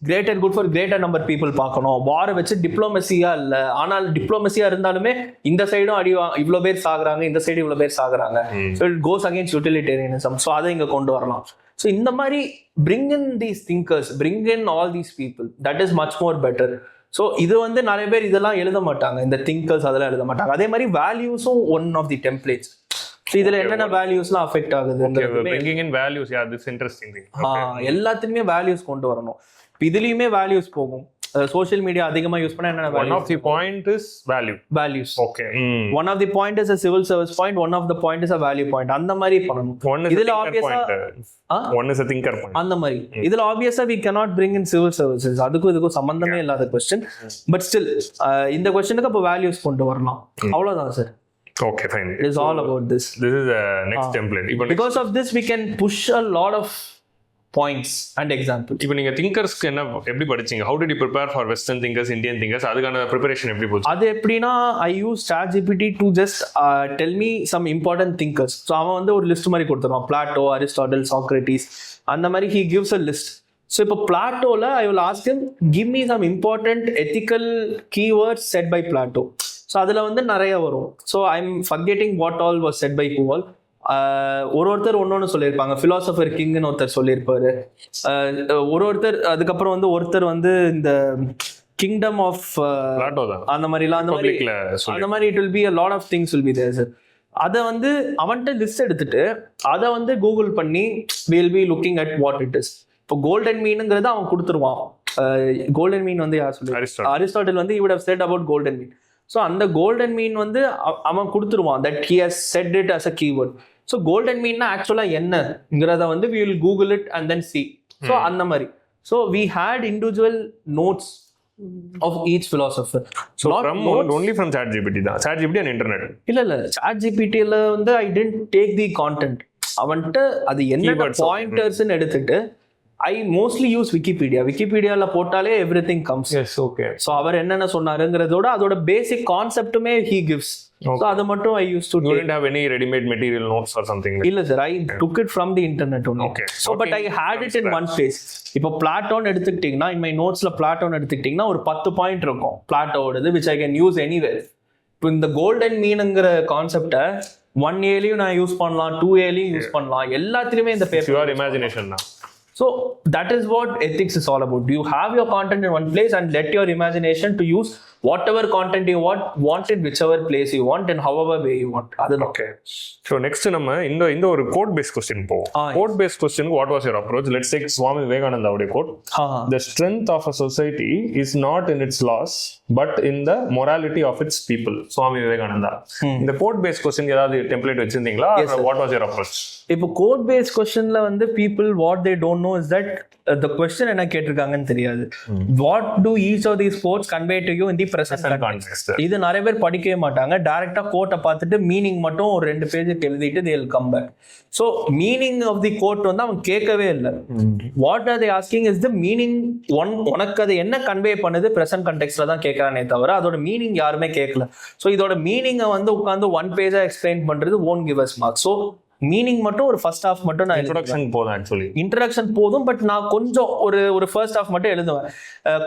greater good for greater number people பார்க்கணும். வாரை வச்சு டிப்ளோமசியா இல்ல, ஆனால் டிப்ளோமசியா இருந்தாலுமே இந்த சைடும் இவ்வளவு பேர் சாகுறாங்க, இந்த சைடு இவ்வளவு பேர் சாகுறாங்க. So it goes against utilitarianism. So அதை இங்க கொண்டு வரலாம். ஸோ இந்த மாதிரி bring in these thinkers, bring in all these people, that is much more better. So இது வந்து நிறைய பேர் இதெல்லாம் எழுத மாட்டாங்க, இந்த திங்கர்ஸ் அதெல்லாம் எழுத மாட்டாங்க. அதே மாதிரி வேல்யூஸும் ஒன் ஆஃப் தி டெம்ப்ளேட்ஸ். இதுல என்னென்ன வேல்யூஸ்லாம் அஃபெக்ட் ஆகுது, எல்லாத்துலயுமே வேல்யூஸ் கொண்டு வரணும். இதுலயுமே வேல்யூஸ் போகும். சோஷியல் மீடியா அதிகமா யூஸ் பண்ணா என்ன one of the point is value values. okay one of the point is a civil service point, one of the point is a value point. அந்த மாதிரி பண்ணனும். இதுல ஆப்வியஸா one is a thinker point. அந்த மாதிரி இதுல ஆப்வியஸா we cannot bring in civil services. அதுக்கு இதுக்கு சம்பந்தமே இல்லாத क्वेश्चन. but still இந்த क्वेश्चनக்கு அப்ப வேல்யூஸ் கொண்டு வரலாம். அவ்வளவுதான் sir. okay fine. It is all about this. This is the next template. Because of this we can push a lot of points and examples. இப்போ நீங்க திங்கர்ஸ்க்கு என்ன எப்படி படிச்சீங்க? how did you prepare for western thinkers, indian thinkers? அதுக்கான preparation எப்படி போச்சு? அது எப்படினா I use ChatGPT to just tell me some important thinkers. so அவன் வந்து ஒரு லிஸ்ட் மாதிரி கொடுத்துறான். பிளாட்டோ, அரிஸ்டாட்டில், சாக்ரட்டிஸ், அந்த மாதிரி he gives a list. so இப்போ பிளாட்டோல I will ask him give me some important ethical keywords said by Plato. so அதுல வந்து நிறைய வரும். so I'm forgetting what all was said by who all. ஒருத்தர் ஒன்னொன்னு சொல்லியிருப்பாங்க. பிலாசபர் கிங்னு ஒருத்தர் சொல்லியிருப்பாரு. ஒருத்தர் அதுக்கப்புறம் வந்து ஒருத்தர் வந்து இந்த கிங்டம் ஆஃப் அந்த மாதிரிலாம் அந்த மாதிரி it will B a lot of things will be there sir. அதை வந்து அவன்கிட்ட லிஸ்ட் எடுத்துட்டு அதை வந்து கூகுள் பண்ணி we'll be looking at what it is. இப்போ கோல்டன் மீனுங்கிறத அவன் கொடுத்துருவான். கோல்டன் மீன் வந்து யார் சொல்லி? அரிஸ்டாட்டில் வந்து he would have said about golden mean. So அந்த கோல்டன் மீன் வந்து அவன் கொடுத்துருவான் that he has said it as a keyword. So golden மீன்னா ஆக்சுவலாக என்னங்கிறத வந்து we will google it and then see. So அந்த மாதிரி. So we had individual notes of each philosopher. So from only from ChatGPT தான். ChatGPT and internet. இல்ல ChatGPTல வந்து I didn't take the content. அவன்கிட்ட அது என்ன பாயிண்டர்ஸ்ன்னு எடுத்துட்டு I mostly use Wikipedia. Wikipediaல போட்டாலே everything comes. Yes, okay. So அவர் என்னென்ன சொன்னாருங்கிறதோட அதோட basic conceptமே he gives. Okay. So அது மட்டும் I used to take. You didn't have any ready-made material notes or something? இல்ல sir, I took it from the internet only. Okay. So but I had it in one place. இப்போ பிளாட்டோன்னு எடுத்துக்கிட்டீங்கன்னா in my notesல பிளாட்டோன்னு எடுத்துக்கிட்டீங்கன்னா ஒரு 10 point இருக்கும் பிளாட்டோடது which I can use anywhere. இப்போ இந்த golden மீனுங்கிற கான்செப்டை 1Aலயும் நான் யூஸ் பண்ணலாம், 2Aலயும் யூஸ் பண்ணலாம், எல்லாத்துலயுமே இந்த paper your imagination now. So that is what ethics is all about. You have your content in one place and let your imagination to use whatever content you want in whichever place you want and however way you want. Okay. So next நம்ம இந்த ஒரு code based question போவோம். Code based question, what was your approach? Let's take Swami Vivekananda உடைய quote. The strength of a society is not in its laws but in the morality of its people. Swami Vivekananda. இந்த code based question ஏதாவது template வச்சிருந்தீங்களா? What was your approach? இப்போ code based questionல வந்து people what they don't know is that the question என்ன கேட்டிருக்காங்கன்னு தெரியாது. What do each of these quotes convey to you in the present context? இது நிறைய பேர் படிக்கவே மாட்டாங்க. டைரக்டா கோட்டை பார்த்துட்டு மீனிங் மட்டும் ஒரு 2 பேஜுக்கு எழுதிட்டு they will come back. So meaning of the quote வந்து அவன் கேட்கவே இல்லை. What are they asking is the meaning. உனக்கு அது என்ன கன்வே பண்ணுது present contextல தான் கேட்கறானே தவிர அதோட மீனிங் யாருமே கேட்கல. ஸோ இதோட மீனிங்கை வந்து உட்காந்து 1 பேஜா எக்ஸ்பிளைன் பண்றது won't give us marks. So meaning மட்டும் ஒரு ஃபர்ஸ்ட் ஹாஃப் மட்டும் நான் இன்ட்ரோடக்ஷன் போதும். ஆக்சுவலி இன்ட்ரோடக்ஷன் போதும், பட் நான் கொஞ்சம் ஒரு ஃபர்ஸ்ட் ஹாஃப் மட்டும் எழுதுவேன்.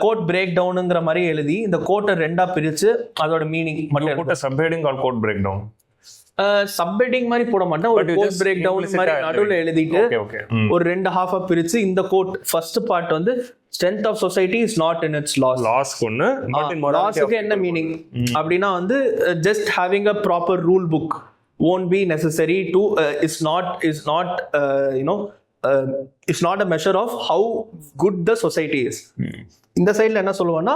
கோட் பிரேக் டவுனுங்கிற மாதிரி எழுதி இந்த கோட்டை 2ஆ பிரிச்சு அதோட மீனிங் மட்டும் சப்ஹெட்டிங் கால் கோட் பிரேக் டவுன். சப்ஹெட்டிங் மாதிரி போட மாட்டேன். ஒரு கோட் பிரேக் டவுன் மாதிரி நடுவில் எழுதிட்டு ஒரு 2 ஹாஃபா பிரிச்சு இந்த கோட் ஃபர்ஸ்ட் பார்ட் வந்து strength of society is not in its laws. Laws கொன்னு லாஸ்க்கு என்ன மீனிங் அப்படின்னா வந்து just having a proper rule book won't be necessary to is not you know it's not a measure of how good the society is. இந்த சைடில் என்ன சொல்லுவேன்னா,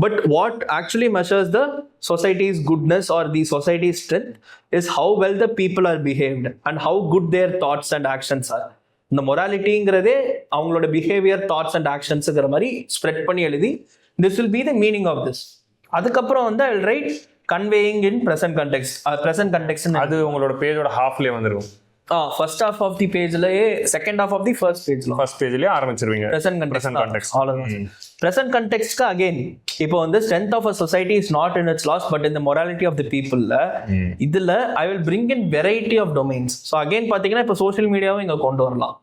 but what actually measures the society's goodness or the society's strength is how well the people are behaved and how good their thoughts and actions are. இந்த மொராலிட்டிங்கிறதே அவங்களோட behaviour, thoughts and ஆக்ஷன்ஸுங்கிற மாதிரி spread பண்ணி எழுதி this will be the meaning of this. அதுக்கப்புறம் வந்து I will write conveying in present context. Present context அது உங்களோட பேஜோட ஹாஃப்லேயே வந்துடும். ஃபர்ஸ்ட் ஹாஃப் ஆஃப் தி பேஜ்லயே, second half of the first பேஜ்லயே ஆரம்பிச்சிருவீங்க ப்ரெசன்ட் கண்டெக்ஸ்ட். அவ்வளவுதான். ப்ரெசன்ட் கண்டெக்ஸ்ட்க்கு அகைன் இப்போ வந்து strength of a society is not in its loss but in the morality of the பீப்புள்ல இதுல I will bring in variety of domains. So again பாத்தீங்கன்னா இப்போ சோஷியல் மீடியாவும் இங்க கொண்டு வரலாம்.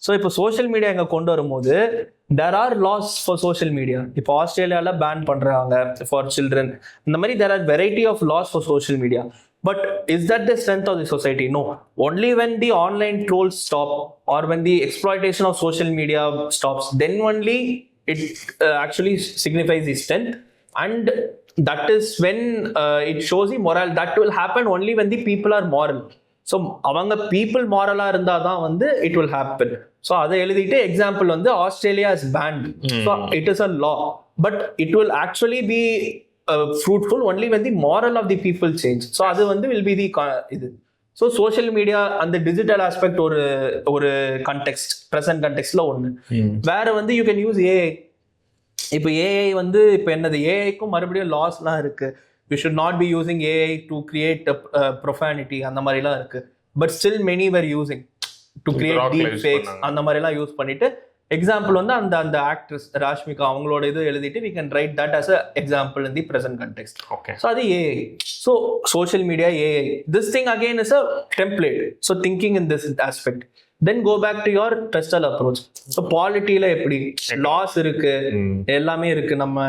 ஸோ இப்போ சோஷியல் மீடியா இங்க கொண்டு வரும்போது there are laws for social media. இப்போ ஆஸ்திரேலியால பேன் பண்றாங்க ஃபார் சில்ட்ரன். இந்த மாதிரி there are variety of laws for social media. But is that the strength of the society? No. Only when the online trolls stop or when the exploitation of social media stops, then only it actually signifies the strength. And that is when it shows the moral. That will happen only when the people are moral. So, among people moral இருந்தா தான் வந்து it will happen. So, அதை எழுதிட்டு example வந்து Australia is banned. So, it is a law. But it will actually be fruitful only when the moral of the people change. So அது வந்து will be the இது. So social media அந்த digital aspect ஒரு context, present contextல ஒன்று. வேற வந்து you can use AI. இப்போ AI வந்து இப்போ என்னது, AIக்கும் மறுபடியும் லாஸ்லாம் இருக்கு. We should not be using AI to create profanity அந்த மாதிரிலாம் இருக்கு. But still many were using to create deep fakes அந்த மாதிரிலாம் யூஸ் பண்ணிட்டு எக்ஸாம்பிள் வந்து அந்த ஆக்ட்ரஸ் ராஷ்மிகா அவங்களோட இது எழுதிட்டு we can write that as a example in the present context. Okay. So அது AI. So social media AI. This thing again is a template. So thinking in this aspect. Then go back to your pestle approach. So polityல எப்படி loss இருக்கு, எல்லாமே இருக்கு, நம்ம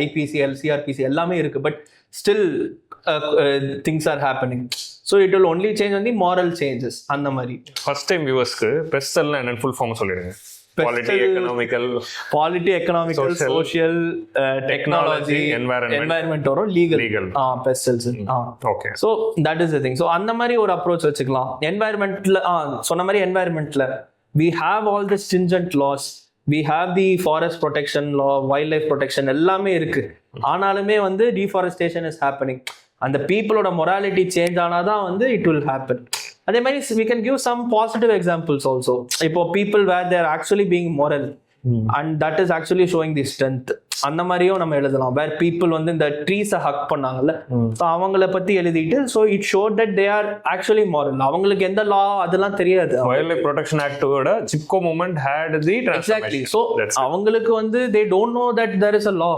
IPC, LCRPC எல்லாமே இருக்கு, but still things are happening. So it will only change on the moral changes. அந்த மாதிரி first time வியூவர்ஸ்க்கு பெஸ்டல்னா என்ன ஃபுல் ஃபார்ம் சொல்லிடுங்க. Polity, economical, social, technology, environment or legal. Pestals. Okay. So that is the thing. So அந்த மாதிரி ஒரு approach வச்சுக்கலாம். Environmentல சொன்ன மாதிரி environmentல we have all the stringent laws. We have the forest protection law, wildlife protection எல்லாமே இருக்கு. ஆனாலுமே வந்து deforestation is happening. அந்த பீப்புளோட மொராலிட்டி சேஞ்ச் ஆனாதான் வந்து it will happen. அதே மாதிரி we can give some positive examples also. இப்போ people where they are actually being moral and that is actually showing the strength. அந்த மாதிரியும் நம்ம எழுதலாம். வேர் பீப்புள் வந்து இந்த ட்ரீஸை ஹக் பண்ணாங்கல்ல, ஸோ அவங்கள பத்தி எழுதிட்டு so it showed that they are actually moral. அவங்களுக்கு எந்த லா அதெல்லாம் தெரியாது. வைல்ட் லைஃப் ப்ரொடெக்ஷன் ஆக்டோட Chipko movement had the exactly. So அவங்களுக்கு வந்து they don't know that there is a law,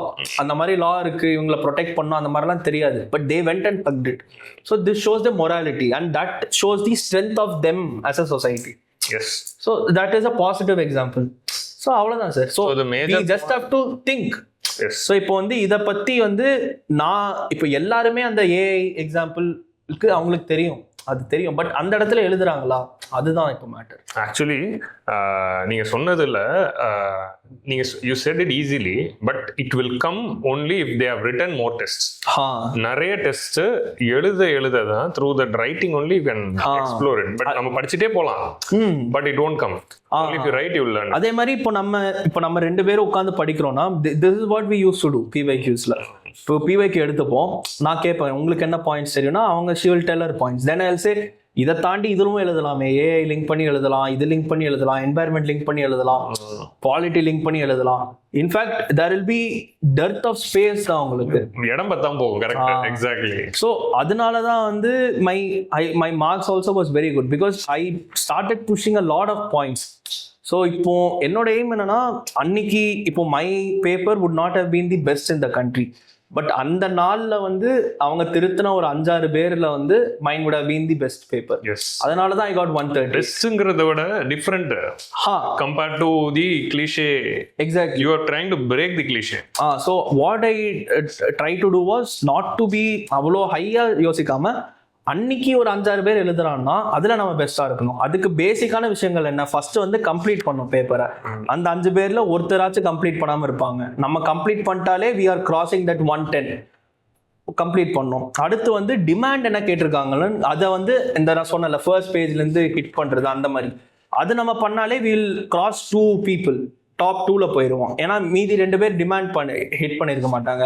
அந்த மாதிரி லா இருக்கு, இவங்களை ப்ரொடெக்ட் பண்ணும் அந்த மாதிரிலாம் தெரியாது. But they went and hugged it. So this shows the morality and that shows the strength of them as a society. Yes. So that is a positive example. So அவ்வளோதான் sir. So we just have to think. So இப்போ வந்து இதை பத்தி வந்து நான் இப்போ எல்லாருமே அந்த ஏஐ எக்ஸாம்பிளுக்கு அவங்களுக்கு தெரியும், அது தெரியும். பட் அந்த இடத்துல எழுதுறாங்களா, அதுதான் இப்போ மேட்டர். ஆக்சுவலி நீங்க சொன்னதுல நீங்க you said it easily, but it will come only if they have written more test. நிறைய டெஸ்ட் எழுத தான் through that writing only you can explore it. But நம்ம படிச்சுட்டே போலாம், but it won't come if you write you will learn. அதே மாதிரி இப்போ நம்ம ரெண்டு பேரும் உட்கார்ந்து படிக்கிறோம்னா this is what we used to do PYQsல. இப்போ PYQ எடுத்துப்போம், நான் கேட்பேன் உங்களுக்கு என்ன பாயிண்ட்ஸ் தெரியும்னா அவங்க she will tell her points. Then I'll say இதை தாண்டி இதுவும் எழுதலாமே, ஏஐ லிங்க் பண்ணி எழுதலாம், இது லிங்க் பண்ணி எழுதலாம், என்வாயர்மெண்ட் லிங்க் பண்ணி எழுதலாம், பாலிட்டி லிங்க் பண்ணி எழுதலாம். In fact there will be dearth of space தான் உங்களுக்கு, இடம் பத்தாம போகும். Correct, exactly. ஸோ அதனால தான் வந்து my marks also was very good because I started pushing a lot of points. So இப்போ என்னோட எய்ம் என்னன்னா, அன்னைக்கு இப்போ my paper would not have been the best in the country. But அந்த நாள்ல வந்து அவங்க திருத்தின ஒரு 5-6 பேர்ல வந்து mind would have been the best paper. அதனால தான் ஐ காட் 130. பெஸ்ட்ங்கறத விட different compared to the cliche. Exactly, you are trying to break the cliche. So what I try to do was not to be அவ்வளோ ஹையா யோசிக்காம, அன்னைக்கு ஒரு 5-6 பேர் எழுதுறான்னா அதுல நம்ம பெஸ்டா இருக்கணும். அதுக்கு பேசிக்கான விஷயங்கள் என்ன, ஃபர்ஸ்ட் வந்து கம்ப்ளீட் பண்ணும் பேப்பரை. அந்த 5 பேர்ல ஒருத்தராச்சும் கம்ப்ளீட் பண்ணாம இருப்பாங்க. நம்ம கம்ப்ளீட் பண்ணிட்டாலே we are crossing that 110 complete பண்ணோம். அடுத்து வந்து டிமாண்ட் என்ன கேட்டிருக்காங்கன்னு அதை வந்து இந்த நான் சொன்னல ஃபர்ஸ்ட் பேஜ்ல இருந்து ஹிட் பண்றது, அந்த மாதிரி அது நம்ம பண்ணாலே we will cross 2 people top 2ல போயிடுவோம். ஏன்னா மீதி 2 பேர் ஹிட் பண்ணியிருக்க மாட்டாங்க,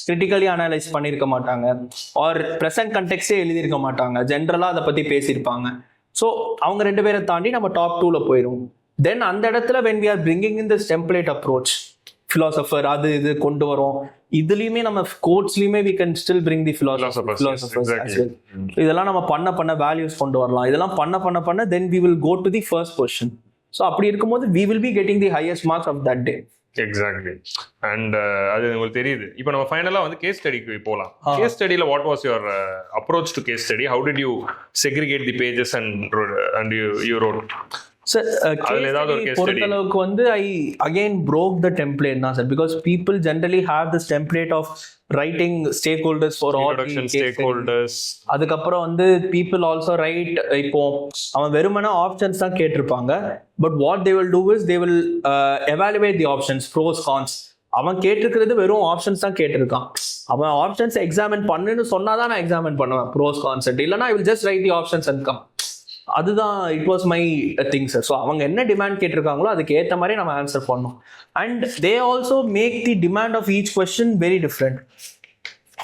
கிரிட்டிக்கலி அனலைஸ் பண்ணியிருக்க மாட்டாங்க, ஆர் ப்ரெசன்ட் கண்டெக்ஸ்டே எழுதியிருக்க மாட்டாங்க, ஜென்ரலாக அதை பற்றி பேசியிருப்பாங்க. ஸோ அவங்க 2 பேரை தாண்டி நம்ம டாப் 2ல போயிடுவோம். தென் அந்த இடத்துல when we are bringing in this template approach, philosopher அது இது கொண்டு வரோம். இதுலயுமே நம்ம கோட்ஸ்லயுமே we can still bring the philosophers as well. இதெல்லாம் நம்ம பண்ண வேல்யூஸ் கொண்டு வரலாம். இதெல்லாம் பண்ண then we will go to the first question. So அப்படி இருக்கும்போது we will be getting the highest marks of that day. Exactly. And அது உங்களுக்கு தெரியுது. இப்போ நம்ம ஃபைனலாக வந்து கேஸ் ஸ்டடிக்கு போகலாம். கேஸ் ஸ்டடியில் what was your approach to case study? How did you segregate the pages and you wrote? Sir, பொறுத்தளவுக்கு வந்து I again broke the template now, sir, because people generally have this template of writing stakeholders for all stakeholders. அதுக்கப்புறம் வந்து people also write, இப்போ அவன் வெறுமனே options தான் கேட்டிருப்பாங்க, but what they will do is they will evaluate the options, pros, cons. அவன் கேட்டிருக்கிறது வெறும் ஆப்ஷன்ஸ் தான் கேட்டிருக்கான். அவன் ஆப்ஷன்ஸ் எக்ஸாமின் பண்ணுன்னு சொன்னாதான் நான் எக்ஸாமின் பண்ணுவேன் ப்ரோஸ் கான்செப்ட், இல்லைன்னா I will just write the options and come. அதுதான் it was my thing sir. So அவங்க என்ன டிமாண்ட் கேட்டிருக்காங்களோ அதுக்கு ஏற்ற மாதிரி நம்ம ஆன்சர் பண்ணோம். And they also make the demand of each question very different.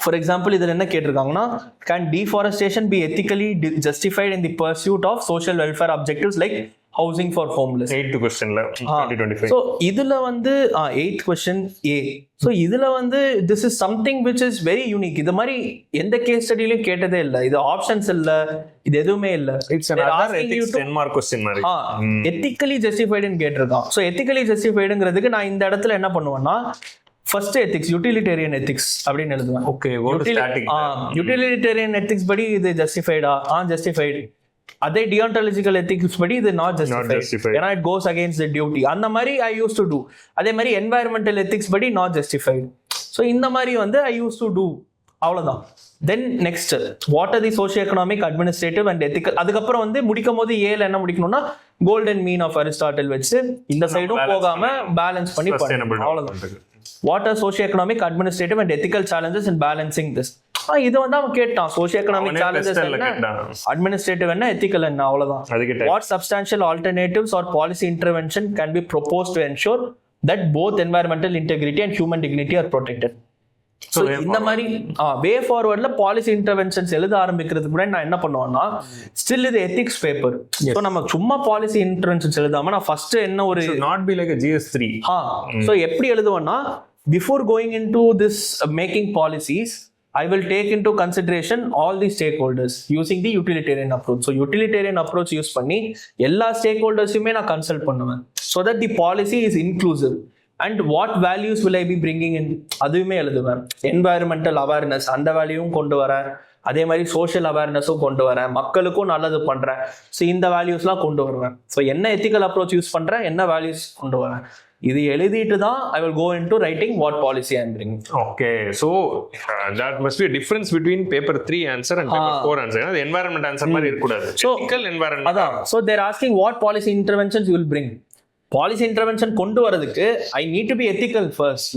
For example இதில் என்ன கேட்டிருக்காங்கன்னா, can deforestation be ethically justified in the pursuit of social welfare objectives like housing for homeless? 8th questionல 2025. So இதுல வந்து 8th question A. So இதுல வந்து this is something which is very unique. இது மாதிரி எந்த கேஸ் ஸ்டடியிலும் கேட்டதே இல்லை. இது ஆப்ஷன்ஸ் இல்ல, இது எதுவுமே இல்ல. It's another ethics 10 mark question மாதிரி. எத்திக்கலி ஜஸ்டிஃபைடுன்னு கேட்டிருக்கான். ஸோ எத்திக்கலி ஜஸ்டிஃபைடுங்கிறதுக்கு நான் இந்த இடத்துல என்ன பண்ணுவேன்னா, ஃபர்ஸ்ட் எத்திக்ஸ், யூட்டிலிட்டேரியன் எத்திக்ஸ் அப்படின்னு எழுதுவேன். ஓகே, யூட்டிலிட்டேரியன் எத்திக்ஸ் படி இது ஜஸ்டிஃபைடா? ஜஸ்டிஃபைடு. அதே டியான்டாலஜிக்கல் எத்திக்ஸ் படி இது நாட் ஜஸ்டிஃபைட், ஏன்னா it goes against the duty. அந்த மாதிரி ஐ யூஸ் டு டூ. அதே மாதிரி என்வாயர்மெண்டல் எத்திக்ஸ் படி நாட் ஜஸ்டிஃபைட். ஸோ இந்த மாதிரி வந்து ஐ யூஸ் டு டூ. அவ்வளோதான். Then next, what are the socio economic, administrative and ethical. அதுக்கப்புறம் வந்து முடிக்கும் போது ஏல என்ன முடிக்கணும்னா, கோல்டன் மீன் ஆஃப் அரிஸ்டாட்டில் வச்சு இந்த சைடும் போகாம பேலன்ஸ் பண்ணி பண்ணணும். அவ்வளோதான். What are socio economic, administrative and ethical challenges in balancing this. இது வந்து அவன் கேட்டான். சோஷியோ எக்கனாமிக் சேலஞ்சஸ் என்ன, அட்மினிஸ்ட்ரேட்டிவ் என்ன, எத்திக்கல் என்ன, அவ்வளவுதான். What substantial alternatives or policy intervention can be propose to ensure that both environmental integrity and human dignity are protected. So இந்த மாதிரி வே ஃபார்வர்ட்ல பாலிசி இன்டர்வென்ஷன்ஸ் எழுத ஆரம்பிக்கிறதுக்கு முன்னாடி நான் என்ன பண்ணுவேன்னா, ஸ்டில் இது எத்திக்ஸ் பேப்பர். ஸோ நம்ம சும்மா பாலிசி இன்டர்வென்ஷன்ஸ் எழுதாம நான் ஃபர்ஸ்ட் என்ன ஒரு not be like GS3. So எப்படி எழுதுவேன்னா, before going in to this making policies I will take into consideration all the stakeholders using the utilitarian approach. So utilitarian approach use பண்ணி எல்லா stakeholdersயுமே நான் consult பண்ணுவேன், so that the policy is inclusive. And what values will I be bringing in, அதுவுமே எழுதுவேன். environmental awareness அந்த வேல்யூவும் கொண்டு வரேன், அதே மாதிரி சோஷியல் அவேர்னஸும் கொண்டு வரேன், மக்களுக்கும் நல்லது பண்றேன். ஸோ இந்த வேல்யூஸ்லாம் கொண்டு வருவேன். ஸோ என்ன எத்திக்கல் அப்ரோச் யூஸ் பண்றேன், என்ன வேல்யூஸ் கொண்டு வரேன், இது எழுதிட்டு தான் I will go into writing what policy I am bringing. Okay, so that must be a difference between paper 3 answer and paper 4 answer. The environment answer மாதிரி இருக்க கூடாது. So ethical environment. அதான். So they are asking what policy interventions you will bring. Policy intervention கொண்டு வரதுக்கு I need to be ethical first.